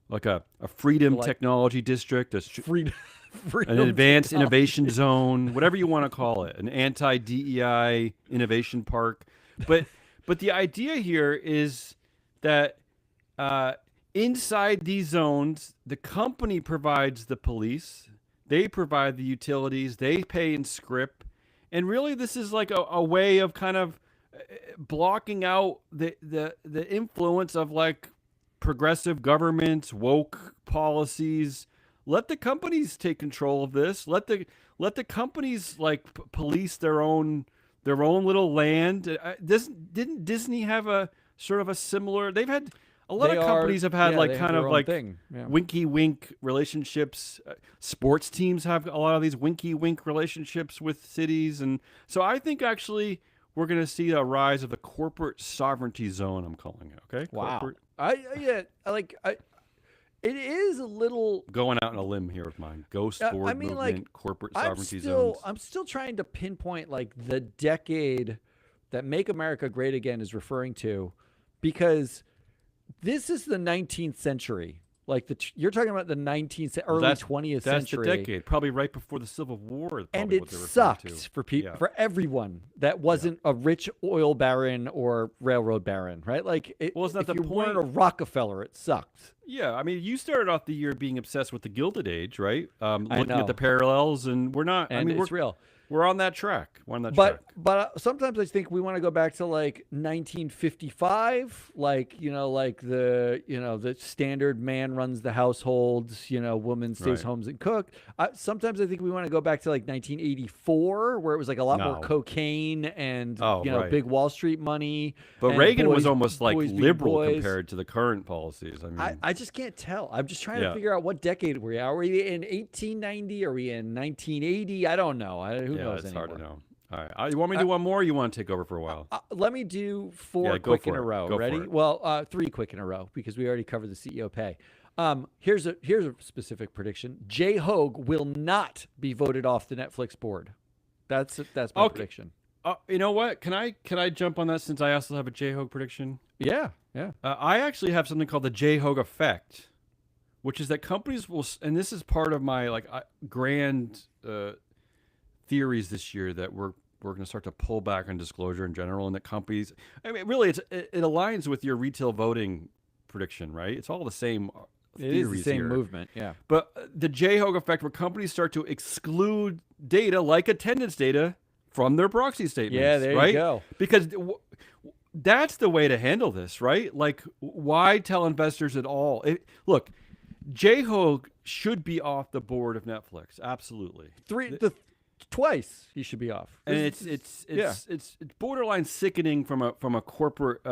Like a freedom technology district, Freedom, an advanced innovation zone, whatever you want to call it, an anti-DEI innovation park. But the idea here is that inside these zones, the company provides the police, they provide the utilities, they pay in script, and really this is like a way of kind of blocking out the influence of like progressive governments, woke policies. Let the companies take control of this. Let let the companies like police their own little land. Didn't Disney have a sort of a similar? They've had a lot They of are, companies have had yeah, like they have kind their of own like thing. Yeah. winky wink relationships. Sports teams have a lot of these winky wink relationships with cities, and so I think actually we're going to see a rise of the corporate sovereignty zone. I'm calling it. Okay, Wow. corporate. It is a little. Going out on a limb here with mine. Ghost board I mean, movement, like, corporate sovereignty zones. I'm still trying to pinpoint like the decade that Make America Great Again is referring to, because this is the 19th century. Like you're talking about the 19th, early 20th That's century. the decade, probably right before the Civil War. Is And probably it what they're referring to. sucked for people, Yeah. for everyone that wasn't a rich oil baron or railroad baron, right? Like, Well, isn't that if the you weren't point? a Rockefeller, it sucked. Yeah, I mean, you started off the year being obsessed with the Gilded Age, right? I Looking at know. the parallels, and we're not. And I mean, it's real. we're on that track. We're on that But track. sometimes I think we want to go back to like 1955, like like the standard man runs the households, woman stays Right. homes and cook. Sometimes I think we want to go back to like 1984, where it was like a lot more No. cocaine and Oh, right. big Wall Street money. But and Reagan was boys- almost like boys being liberal boys. compared to the current policies. I mean, I just can't tell. I'm just trying Yeah. to figure out what decade we're in. Are we in 1890? Are we in 1980? I don't know. Who yeah, knows it's anymore? hard to know. All right, you want me to do one more? Or you want to take over for a while? Let me do four Yeah, go quick in for a it. row. Go for Ready? it. Well, three quick in a row because we already covered the CEO pay. Here's a specific prediction. Jay Hogue will not be voted off the Netflix board. That's my Okay. prediction. You know what? Can I jump on that since I also have a J Hogue prediction? Yeah. I actually have something called the J Hogue effect, which is that companies will, and this is part of my like grand theories this year, that we're going to start to pull back on disclosure in general, and that companies. I mean, really, it aligns with your retail voting prediction, right? It's all the same It is theories the same here. movement. Yeah. But the J Hogue effect, where companies start to exclude data like attendance data from their proxy statements. Yeah, there you right? go. Because that's the way to handle this, right? Like, why tell investors at all? Look, J Hogue should be off the board of Netflix. Absolutely. Twice he should be off. And it's borderline sickening from a corporate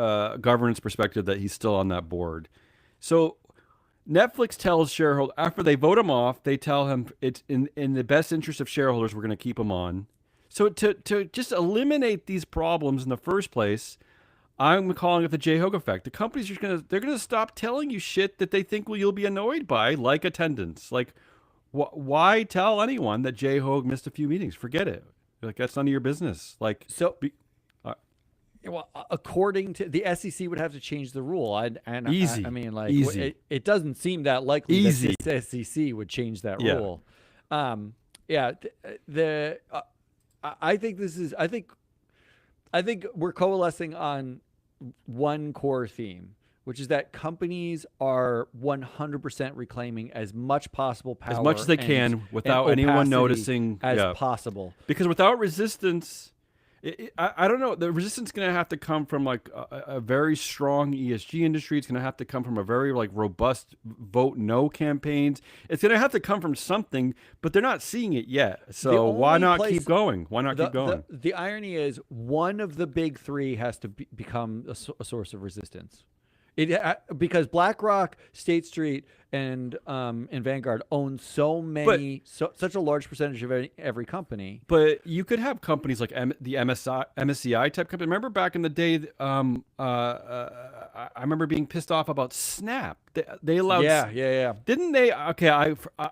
governance perspective that he's still on that board. So Netflix tells shareholders, after they vote him off, they tell him it's in the best interest of shareholders, we're going to keep him on. So to just eliminate these problems in the first place, I'm calling it the J Hogue effect. The companies are they're gonna stop telling you shit that they think you'll be annoyed by, like attendance. Like, why tell anyone that J Hogue missed a few meetings? Forget it. Like, that's none of your business. Like, So, well, according to the SEC, would have to change the rule. Easy. I mean, like, Easy. it doesn't seem that likely Easy. that the SEC would change that Yeah. rule. I think this is. I think we're coalescing on one core theme, which is that companies are 100% reclaiming as much possible power, as much as they can without and anyone opacity noticing. as Yeah. possible. Because without resistance, I don't know. The resistance is going to have to come from like a very strong ESG industry. It's going to have to come from a very like robust vote no campaigns. It's going to have to come from something, but they're not seeing it yet. So why only not place- keep going? Why not keep going? The irony is one of the big three has to become a source of resistance. Because BlackRock, State Street, and Vanguard own such a large percentage of every company. But you could have companies like the MSCI type company. Remember back in the day, I remember being pissed off about Snap. They allowed. Yeah. Didn't they? Okay,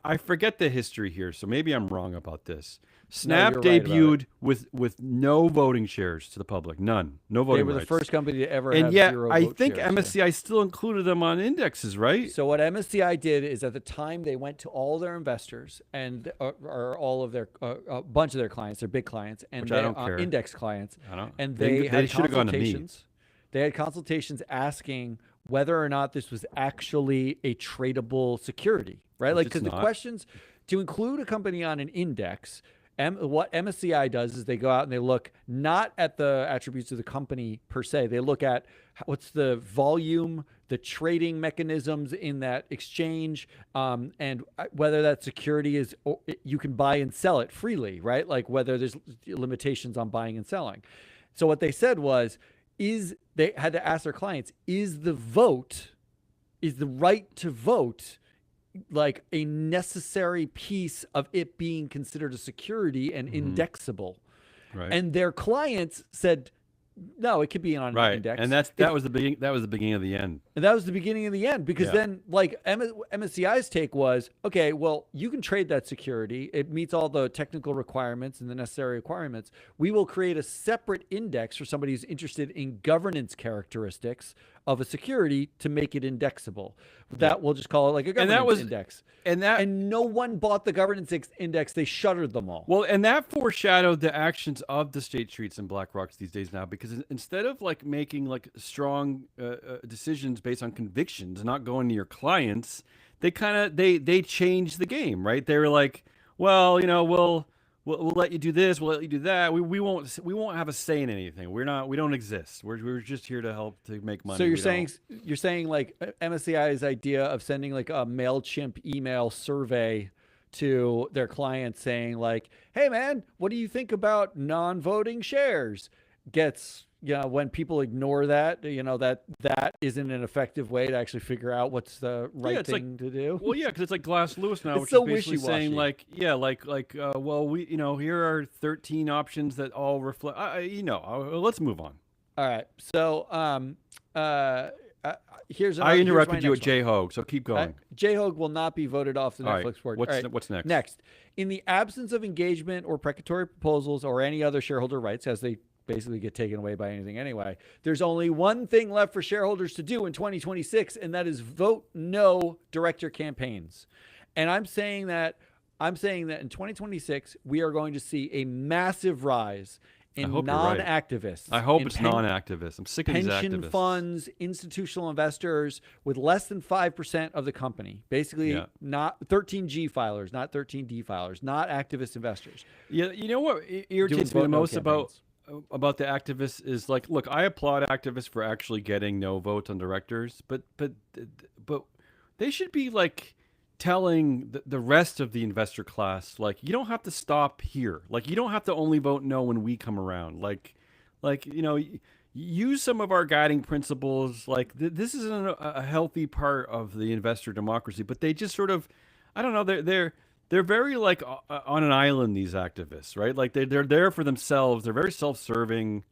I forget the history here, so maybe I'm wrong about this. Snap you're right about debuted with no voting shares to the public, none, no voting They were the rights. first company to ever and have yet zero I vote think shares. MSCI still included them on indexes, right? So what MSCI did is at the time they went to all their investors and or all of their a bunch of their clients, their big clients, and Which I don't care. index clients, I don't. and They had should have gone to me. consultations. They had consultations asking whether or not this was actually a tradable security, right? Which Like, it's because the not. questions to include a company on an index. What MSCI does is they go out and they look not at the attributes of the company per se. They look at what's the volume the trading mechanisms in that exchange, and whether that security is you can buy and sell it freely, right? Like whether there's limitations on buying and selling. So what they said was, they had to ask their clients, is the right to vote like a necessary piece of it being considered a security and indexable? Right. And their clients said, no, it could be on Right. index. And that was the beginning. That was the beginning of the end. And that was the beginning of the end, because then like MSCI's take was, okay, well, you can trade that security. It meets all the technical requirements and the necessary requirements. We will create a separate index for somebody who's interested in governance characteristics of a security to make it indexable. That we'll just call it like a governance index. And no one bought the governance index. They shuttered them all. Well, and that foreshadowed the actions of the State Streets and BlackRocks these days now, because instead of like making like strong decisions based on convictions and not going to your clients, they they changed the game, right? They were like, well, we'll let you do this, we'll let you do that. We won't have a say in anything. We don't exist. We're just here to help to make money. So you're saying like MSCI's idea of sending like a MailChimp email survey to their clients saying like, hey man, what do you think about non-voting shares, gets, when people ignore that, that isn't an effective way to actually figure out what's the right thing to do. Well, yeah, because it's like Glass Lewis now, It's which so is basically wishy-washy. saying like, well, we, here are 13 options that all reflect. Let's move on. All right. So here's I interrupted here's my you at next one. J-Hogue, so keep going. J-Hogue will not be voted off the All right, Netflix board. what's All right, what's next? Next, in the absence of engagement or precatory proposals or any other shareholder rights, as they basically get taken away by anything anyway, there's only one thing left for shareholders to do in 2026, and that is vote no director campaigns. And I'm saying that in 2026 we are going to see a massive rise in hope you're right. non-activists. I hope in it's non-activists. I'm sick of these pension activists. funds, institutional investors with less than 5% of the company. Basically, not 13G filers, not 13D filers, not activist investors. Yeah, you know what irritates me the most about the activists is like, look, I applaud activists for actually getting no votes on directors, but they should be like telling the rest of the investor class, like, you don't have to stop here. Like, you don't have to only vote no when we come around. Like, use some of our guiding principles. Like, this isn't a healthy part of the investor democracy, but they just sort of, I don't know, they're very like on an island, these activists, right? Like they're there for themselves. They're very self-serving.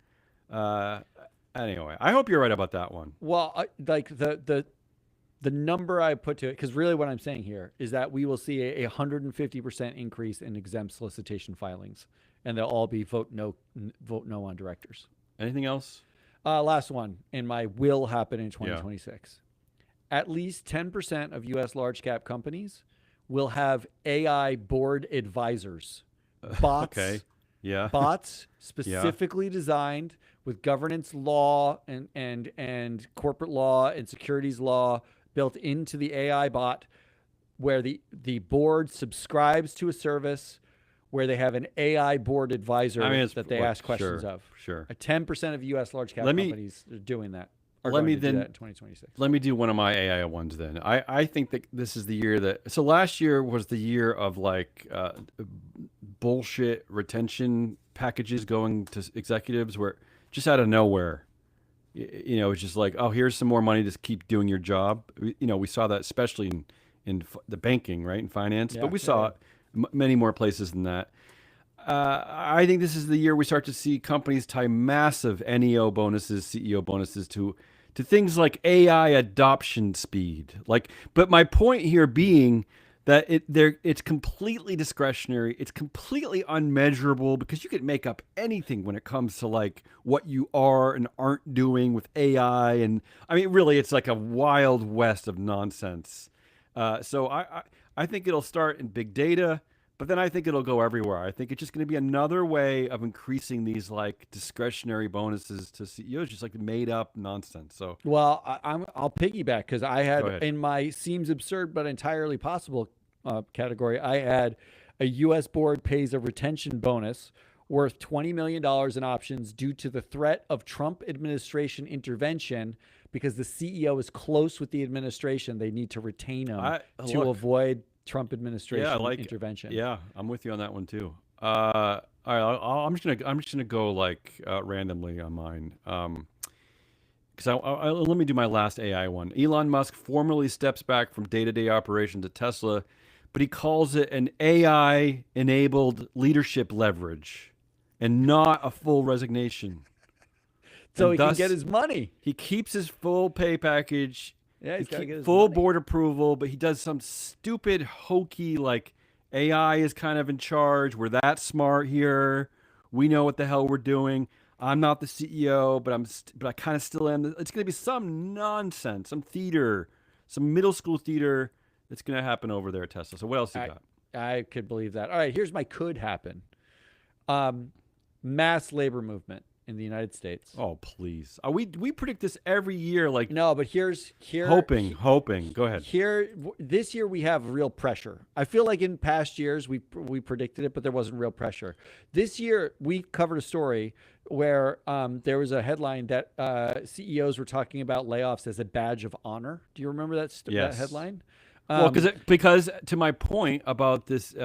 Anyway, I hope you're right about that one. Well, like the number I put to it, because really what I'm saying here is that we will see a 150% increase in exempt solicitation filings, and they'll all be vote no on directors. Anything else? Last one, and my will happen in 2026. At least 10% of U.S. large cap companies will have AI board advisors, bots. Okay. Yeah. Bots specifically designed with governance law and corporate law and securities law built into the AI bot, where the board subscribes to a service where they have an AI board advisor that they ask questions of. Sure. 10% of U.S. large cap companies are doing that. Let me do that in 2026. Let me do one of my AI ones then. I think that this is the year so last year was the year of like bullshit retention packages going to executives, where just out of nowhere, it's just like, oh, here's some more money to keep doing your job. We saw that especially in the banking, right, in finance, but we saw it many more places than that. I think this is the year we start to see companies tie massive NEO bonuses, CEO bonuses to things like AI adoption speed. But my point here being that it's completely discretionary. It's completely unmeasurable, because you could make up anything when it comes to like what you are and aren't doing with AI. And I mean, really, it's like a wild west of nonsense. So I think it'll start in big data, but then I think it'll go everywhere. I think it's just going to be another way of increasing these like discretionary bonuses to CEOs, just like made up nonsense. So, well, I'll piggyback, because I had in my seems absurd but entirely possible category, I had a U.S. board pays a retention bonus worth $20 million in options due to the threat of Trump administration intervention because the CEO is close with the administration. They need to retain him to Look, avoid Trump administration yeah, like intervention. yeah, I'm with you on that one too. All right, I'm just gonna go like randomly on mine. Because let me do my last AI one. Elon Musk formally steps back from day-to-day operations at Tesla, but he calls it an AI-enabled leadership leverage, and not a full resignation. So And he can thus, get his money. he keeps his full pay package, Yeah, he's got to get his full money. board approval, but he does some stupid, hokey, like AI is kind of in charge. We're that smart here. We know what the hell we're doing. I'm not the CEO, but but I kind of still am. It's going to be some nonsense, some theater, some middle school theater that's going to happen over there at Tesla. So what else you got? I could believe that. All right, here's my could happen. Mass labor movement in the United States. Oh, please. We predict this every year, like No, but here. hoping. Go ahead. This year we have real pressure. I feel like in past years we predicted it, but there wasn't real pressure. This year we covered a story where there was a headline that CEOs were talking about layoffs as a badge of honor. Do you remember that Yes. headline? Well, because to my point about this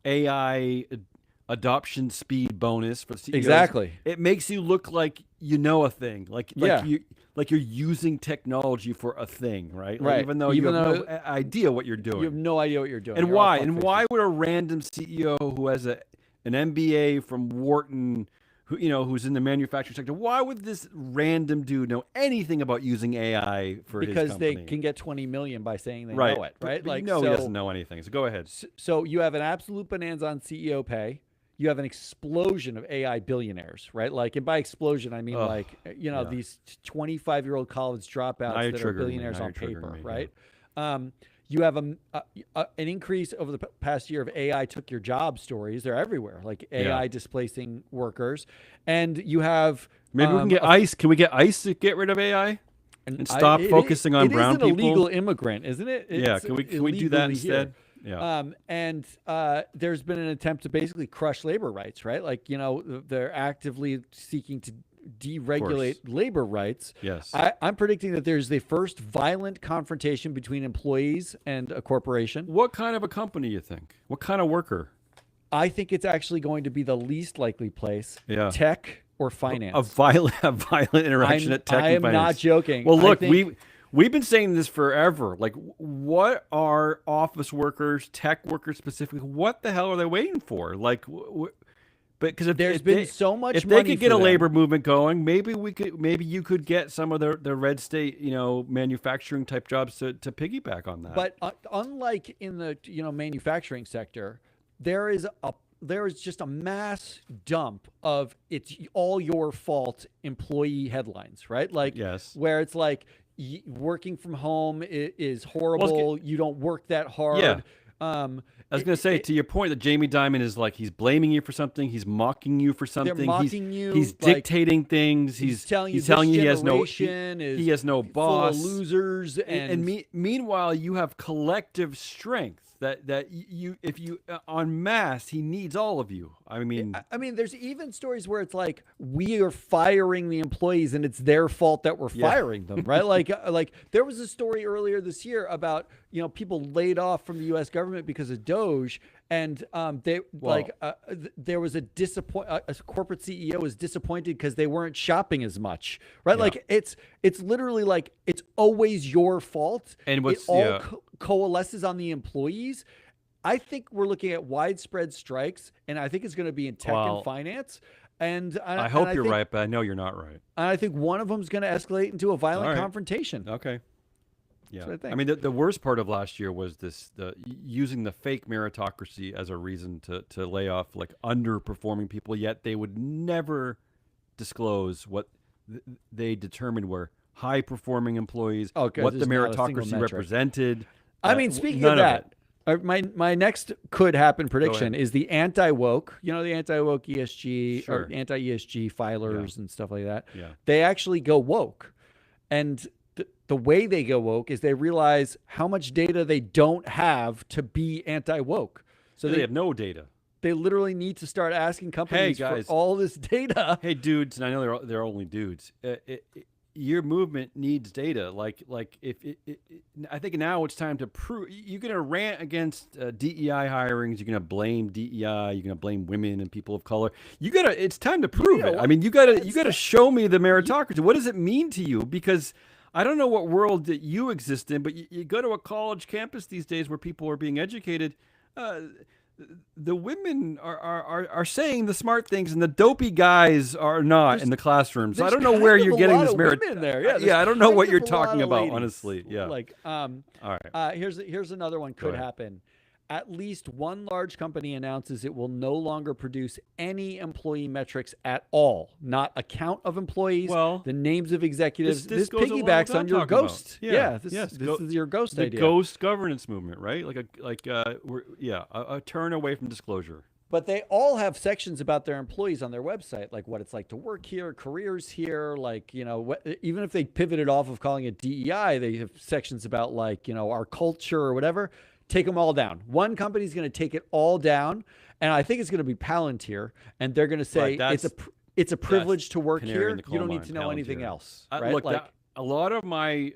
AI adoption speed bonus for CEOs, Exactly. it makes you look like you know a thing, like you're using technology for a thing, right? Like, Right. even though you have no idea what you're doing. You have no idea what you're doing. And You're all why? fuck And faces. why would a random CEO who has an MBA from Wharton, who's in the manufacturing sector, why would this random dude know anything about using AI for his Because company? they can get 20 million by saying they right. know it, right? But he doesn't know anything. So go ahead. So you have an absolute bonanza on CEO pay. You have an explosion of AI billionaires, right? Like, and by explosion, I mean yeah. these 25-year-old college dropouts Now you're that are triggering me. billionaires Now on you're triggering paper, me, right? You have an increase over the past year of AI took your job stories. They're everywhere, like AI displacing workers, and you have Maybe we can get ICE. Can we get ICE to get rid of AI and stop focusing on brown people? It is an illegal immigrant, isn't it? Yeah. Can we do that illegally here. instead? Yeah. And there's been an attempt to basically crush labor rights, right? Like, they're actively seeking to deregulate labor rights. Yes. I'm predicting that there's the first violent confrontation between employees and a corporation. What kind of a company you think? What kind of worker? I think it's actually going to be the least likely place. Yeah. Tech or finance. A violent interaction at tech I and am finance. not joking. Well, look, I think, we've been saying this forever. Like, what are office workers, tech workers specifically? What the hell are they waiting for? Like, because there's been so much. If money they could get for a them. labor movement going, maybe you could get some of the red state, manufacturing type jobs to piggyback on that. But unlike in the manufacturing sector, there is just a mass dump of it's all your fault employee headlines, right? Like, yes, where it's like working from home is horrible. You don't work that hard. Yeah. I was going to say, to your point, that Jamie Dimon is like, he's blaming you for something. He's mocking you for something. They're mocking you. He's dictating things. He's telling you he has no boss. Full of losers. And meanwhile, you have collective strength that you if you en masse, he needs all of you. I mean, there's even stories where it's like we are firing the employees and it's their fault that we're firing them, right? like there was a story earlier this year about people laid off from the U.S. government because of Doge, and there was a corporate CEO was disappointed because they weren't shopping as much, right? Yeah. Like it's literally like it's always your fault, and it all coalesces on the employees. I think we're looking at widespread strikes, and I think it's going to be in tech and finance. And I hope you're right, but I know you're not right. And I think one of them is going to escalate into a violent confrontation. Okay. Yeah. I mean, the worst part of last year was using the fake meritocracy as a reason to lay off like underperforming people, yet they would never disclose what they determined were high performing employees, what the meritocracy represented. I mean, speaking of that, my next could happen prediction is the anti-woke, the anti-woke ESG or anti-ESG filers and stuff like that. Yeah. They actually go woke. And the way they go woke is they realize how much data they don't have to be anti-woke. So they have no data. They literally need to start asking companies for all this data. Hey, dudes, and I know they're only dudes. your movement needs data. Like if I think now it's time to prove. You're gonna rant against DEI hirings. You're gonna blame DEI. You're gonna blame women and people of color. You gotta. It's time to prove know it. I what? mean, you gotta show me the meritocracy. What does it mean to you? Because I don't know what world that you exist in, but you go to a college campus these days where people are being educated. Uh, the women are saying the smart things, and the dopey guys are not in the classrooms. So I There's don't know kind where of you're a getting lot this of merit. women there. Yeah, Yeah, I don't know what there's you're kind of a lot talking of about, ladies. honestly. Yeah. Like, All right. here's another one could ahead. happen. At least one large company announces it will no longer produce any employee metrics at all, not a count of employees, Well, the names of executives. this This goes along with piggybacks what on I'm your talking about. ghost. Yeah. This, Yes, this is your ghost the idea. ghost governance movement, right? A turn away from disclosure. But they all have sections about their employees on their website, like what it's like to work here, careers here, like, even if they pivoted off of calling it DEI, they have sections about like, our culture or whatever. Take them all down. One company's going to take it all down, and I think it's going to be Palantir, and they're going to say Right, it's a privilege to work canary in here. the You coal don't need mine, to know anything Palantir. else, right? Look, like, a lot of my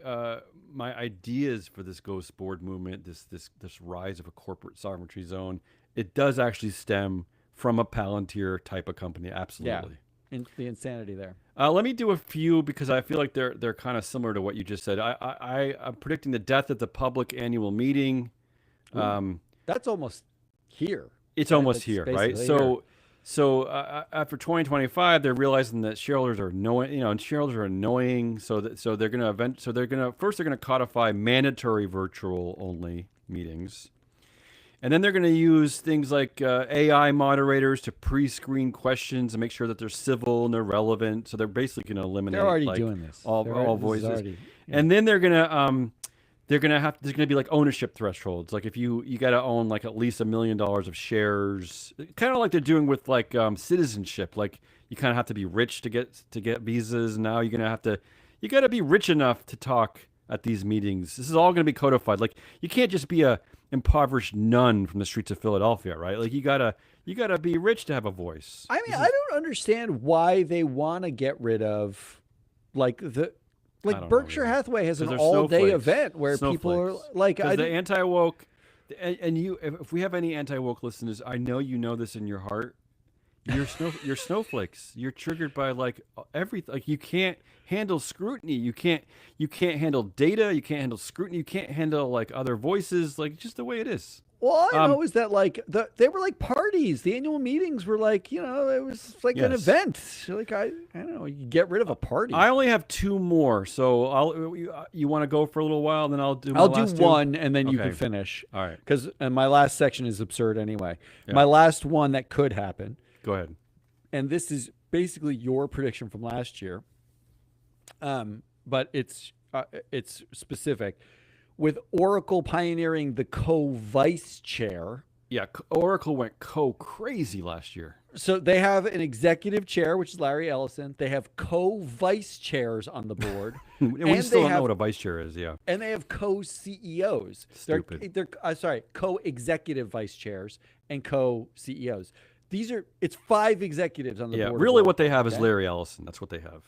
my ideas for this ghost board movement, this rise of a corporate sovereignty zone, it does actually stem from a Palantir type of company. Absolutely. the insanity there. Let me do a few because I feel like they're kind of similar to what you just said. I'm predicting the death at the public annual meeting. That's almost here. It's right? almost That's here, right? basically here. So after 2025, they're realizing that shareholders are annoying, and shareholders are annoying. So they're gonna codify mandatory virtual only meetings, and then they're gonna use things like AI moderators to pre-screen questions and make sure that they're civil and they're relevant. So they're basically gonna eliminate They're already like, doing this. all This is voices, already- and then there's gonna be like ownership thresholds. Like if you got to own like at least $1 million of shares, kind of like they're doing with like citizenship. Like you kind of have to be rich to get visas. Now you got to be rich enough to talk at these meetings. This is all gonna be codified. Like you can't just be a impoverished nun from the streets of Philadelphia, right? Like you gotta be rich to have a voice. I mean, I don't understand why they want to get rid of like I don't know, Berkshire really. Hathaway has an 'Cause they're all-day snowflakes. event where people are Snowflakes. like, Because the anti-woke, and you, if we have any anti-woke listeners, I know you know this in your heart. You're snowflakes. You're triggered by like everything. Like you can't handle scrutiny. You can't handle data. You can't handle scrutiny. You can't handle like other voices. Like just the way it is. all I know is that like they were like parties. The annual meetings were like, it was like an Yes. event. Like I don't know, you get rid of a party. I only have two more, so you want to go for a little while, and then I'll do. My I'll do last two? one and then you Okay. can finish. All right, Because my last section is absurd anyway. Yeah. My last one that could happen, go ahead. and this is basically your prediction from last year, but it's specific. With Oracle pioneering the co-vice chair, Yeah, Oracle went crazy last year. so they have an executive chair, which is Larry Ellison. They have co-vice chairs on the board, And we And still they don't know have- what a vice chair is. Yeah. and they have co-CEOs. Stupid. They're co-executive vice chairs and co-CEOs. It's 5 executives on the Yeah, board. of really what Oracle, they have is okay? Larry Ellison. That's what they have.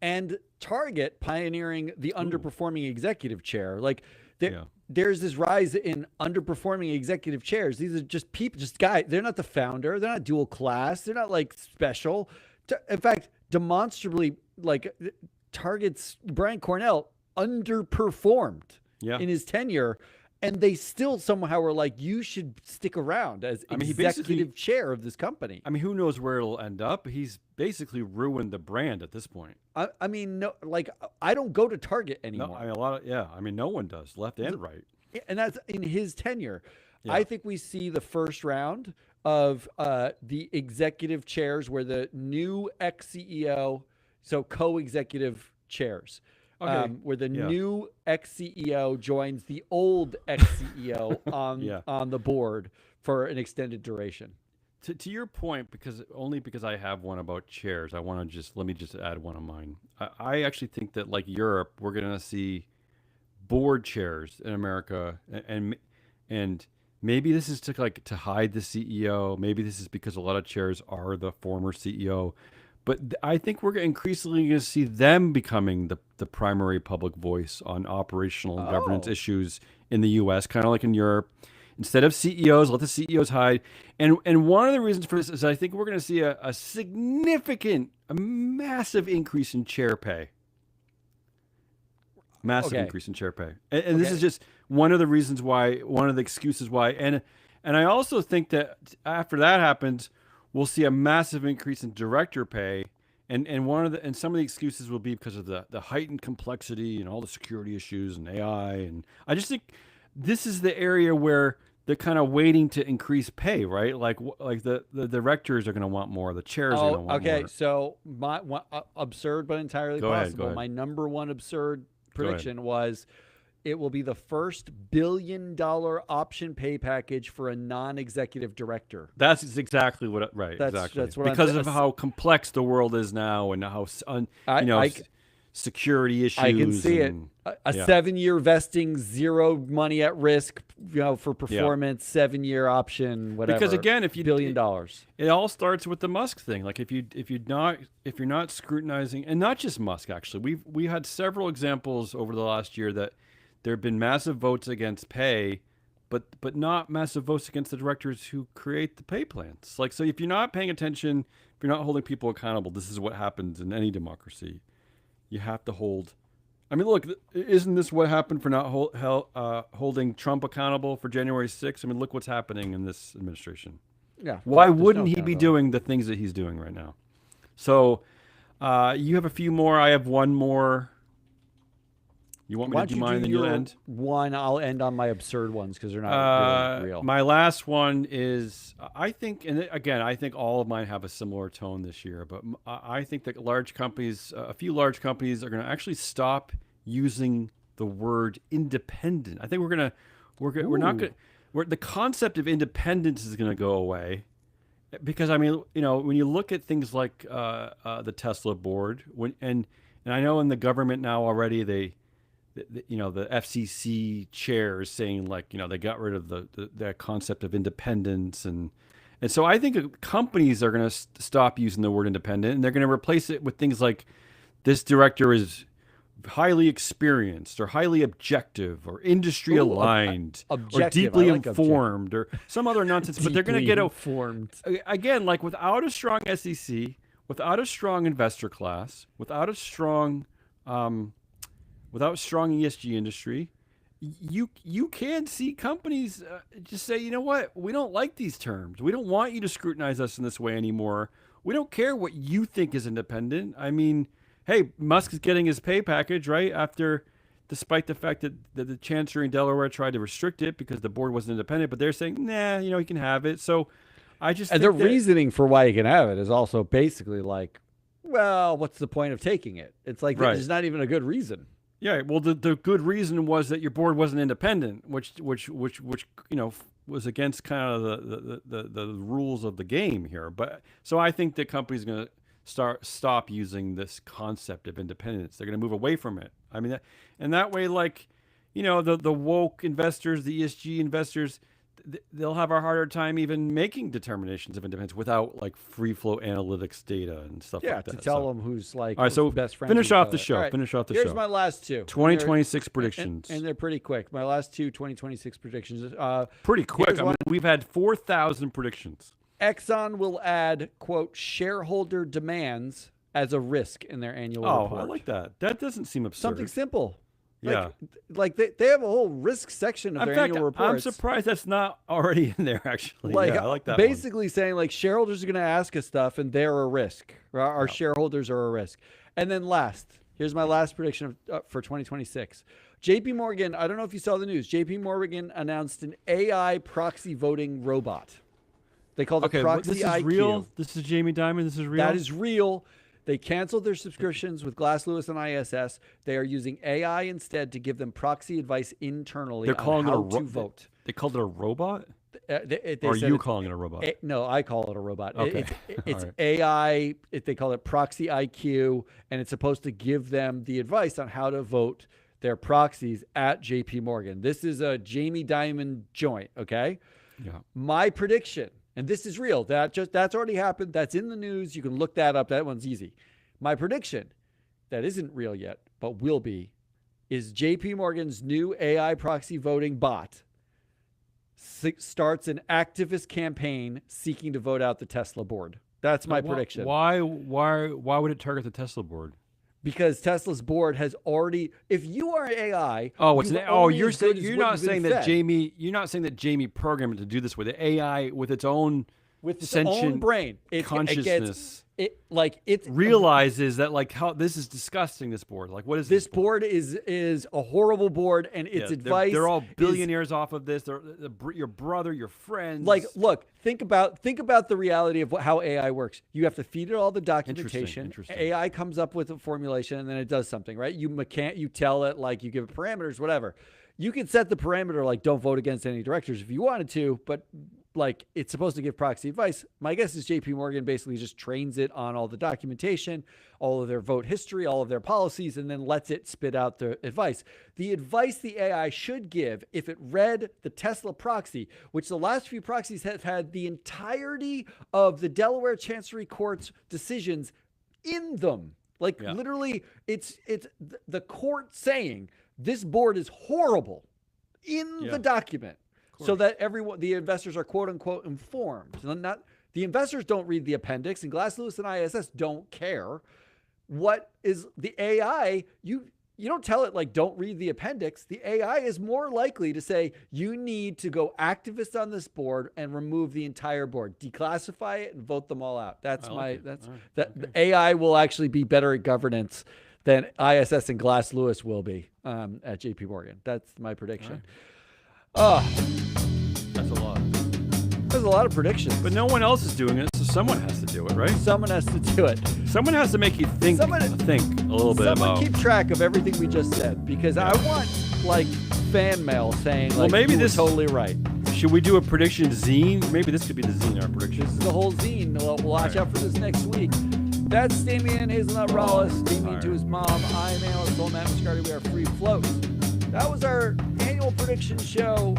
And Target pioneering the underperforming executive chair. Like Yeah. there's this rise in underperforming executive chairs. These are just people, just guys. They're not the founder. They're not dual class. They're not like special. In fact, demonstrably, like Target's Brian Cornell underperformed Yeah. in his tenure. And they still somehow were like, you should stick around as I mean, he basically- executive chair of this company. I mean, who knows where it'll end up? He's basically ruined the brand at this point. I mean, no, like I don't go to Target No, anymore. I mean, I mean, no one does, left and right. And that's in his tenure. Yeah. I think we see the first round of the executive chairs where the new ex-CEO, so co-executive chairs, Okay. where the Yeah. new ex-CEO joins the old ex-CEO on Yeah. on the board for an extended duration. To your point, because I have one about chairs, let me just add one of mine. I actually think that like Europe, we're gonna see board chairs in America, and maybe this is to hide the CEO. Maybe this is because a lot of chairs are the former CEO, But I think we're increasingly going to see them becoming the primary public voice on operational and governance Oh, issues in the U.S., kind of like in Europe. Instead of CEOs, let the CEOs hide. And one of the reasons for this is I think we're going to see a significant, a massive increase in chair pay. Massive okay. increase in chair pay. And this is Okay. just one of the reasons why, one of the excuses why. And I also think that after that happens, we'll see a massive increase in director pay. And one of the and some of the excuses will be because of the heightened complexity and all the security issues and AI. And I just think this is the area where they're kind of waiting to increase pay, right? Like the directors are going to want more, the chairs are going Oh, to want okay. more. So my absurd but entirely Go ahead, go possible. ahead, My number one absurd go ahead. prediction was it will be the first $1 billion option pay package for a non-executive director. That's exactly what, right, That's exactly. that's what I'm. Because of how complex the world is now and how, I, I security I can issues see it. and, A yeah, 7-year vesting, zero money at risk, for yeah. performance, 7-year option, whatever. Because again, if you, $1 billion. it all starts with the Musk thing. Like if you're not scrutinizing, and not just Musk actually, we had several examples over the last year that there have been massive votes against pay, but not massive votes against the directors who create the pay plans. Like, so if you're not paying attention, if you're not holding people accountable, this is what happens in any democracy. You have to hold. I mean, look, isn't this what happened for not holding Trump accountable for January 6th? I mean, look what's happening in this administration. Yeah, Why there's no wouldn't he be accountability. doing the things that he's doing right now? So, you have a few more. I have one more. You want me Why to don't do you do mine, then you'll your end? one? I'll end on my absurd ones because they're not really real. My last one is I think, and again, I think all of mine have a similar tone this year, but I think that large companies, a few large companies, are going to actually stop using the word independent. I think we're not Ooh. going. The concept of independence is going to go away because I mean, when you look at things like the Tesla board, and I know in the government now already the FCC chair is saying, like, they got rid of that concept of independence, and so I think companies are going to stop using the word independent, and they're going to replace it with things like this director is highly experienced or highly objective or industry Ooh, aligned or objective. I deeply like objective. informed or some other nonsense. But they're going to Deeply get informed. again, like, without a strong SEC, without a strong investor class, um, without strong ESG industry, you can see companies just say, you know what, we don't like these terms. We don't want you to scrutinize us in this way anymore. We don't care what you think is independent. I mean, hey, Musk is getting his pay package right after, despite the fact that the Chancery in Delaware tried to restrict it because the board wasn't independent, but they're saying, nah, he can have it. So I just And the think that reasoning for why you can have it is also basically like, well, what's the point of taking it? It's like right. there's not even a good reason. Yeah, well, the good reason was that your board wasn't independent, which was against kind of the rules of the game here. But so I think the company's going to stop using this concept of independence. They're going to move away from it. I mean, and that way, like, the woke investors, the ESG investors, they'll have a harder time even making determinations of independence without, like, free flow analytics data and stuff Yeah, like to that. tell So, them who's like all right, so best friends with finish each off the other. All show. right, Finish off the here's show. my last two. And they're 2026 predictions. and they're pretty quick. My last two 2026 predictions. Pretty quick. Here's I mean, one. we've had 4,000 predictions. Exxon will add, quote, shareholder demands as a risk in their annual Oh, report. I like that. That doesn't seem absurd. Something simple. Yeah. Like they have a whole risk section of In their fact, annual I'm reports. surprised that's not already in there, actually. Like, Yeah, I like that one. basically saying, like, shareholders are going to ask us stuff and they're a risk. Our Yeah. shareholders are a risk. And then here's my last prediction for 2026. JP Morgan, I don't know if you saw the news. JP Morgan announced an AI proxy voting robot. They called it Okay, Proxy this is IQ. real? This is Jamie Dimon? This is real? That is real. They canceled their subscriptions with Glass Lewis and ISS. They are using AI instead to give them proxy advice internally They're calling on how it a to vote. They called it a robot? They Or are said you it's calling it a robot? no, I call it a robot. Okay. It's All right. AI. They call it Proxy IQ, and it's supposed to give them the advice on how to vote their proxies at JP Morgan. This is a Jamie Dimon joint, okay? Yeah. My prediction And this is real. That's already happened. That's in the news. You can look that up. That one's easy. My prediction that isn't real yet, but will be, is JP Morgan's new AI proxy voting bot starts an activist campaign seeking to vote out the Tesla board. That's my prediction. Why would it target the Tesla board? Because Tesla's board has already. If you are AI, you're not saying that Jamie programmed it to do this with the AI with its own own brain, consciousness. It realizes that how this is disgusting. This board, what is this board is a horrible board, and its advice. They're all billionaires off of this. They're your brother, your friends. Look, think about the reality of how AI works. You have to feed it all the documentation. Interesting. AI comes up with a formulation, and then it does something, right? You tell it, you give it parameters, whatever. You can set the parameter don't vote against any directors if you wanted to, but it's supposed to give proxy advice. My guess is JP Morgan basically just trains it on all the documentation, all of their vote history, all of their policies, and then lets it spit out the advice. The advice the AI should give, if it read the Tesla proxy, which the last few proxies have had the entirety of the Delaware Chancery Court's decisions in them. Literally, it's the court saying this board is horrible in the document. So that the investors are quote unquote informed. The investors don't read the appendix, and Glass Lewis and ISS don't care. What is the AI? You don't tell it don't read the appendix. The AI is more likely to say you need to go activist on this board and remove the entire board, declassify it, and vote them all out. The AI will actually be better at governance than ISS and Glass Lewis will be at JP Morgan. That's my prediction. That's a lot. There's a lot of predictions. But no one else is doing it, so someone has to do it, right? Someone has to do it. Someone has to make you think a little bit about. Someone keep track of everything we just said, because I want fan mail saying maybe this totally right. Should we do a prediction zine? Maybe this could be the zine, our prediction. This is the whole zine. We'll watch out for this next week. That's Damian Hazelnut Rawlis, Damian to his mom. I'm analyst Matt Moscardi. We are Free Float. That was our annual prediction show.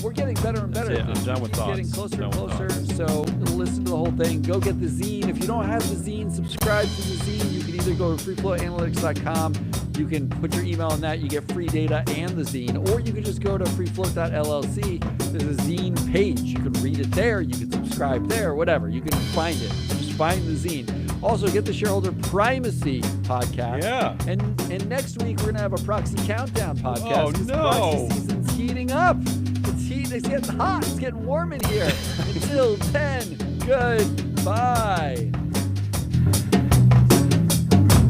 We're getting better and better. I'm done with thoughts. Getting closer and closer. So listen to the whole thing. Go get the zine. If you don't have the zine, subscribe to the zine. You can either go to freefloatanalytics.com. You can put your email in that. You get free data and the zine. Or you can just go to freefloat.llc. There's a zine page. You can read it there. You can subscribe there. Whatever. You can find it. Just find the zine. Also, get the Shareholder Primacy podcast. Yeah. And next week, we're going to have a Proxy Countdown podcast. Oh, no. Proxy season's heating up. It's getting hot. It's getting warm in here. Until then, goodbye.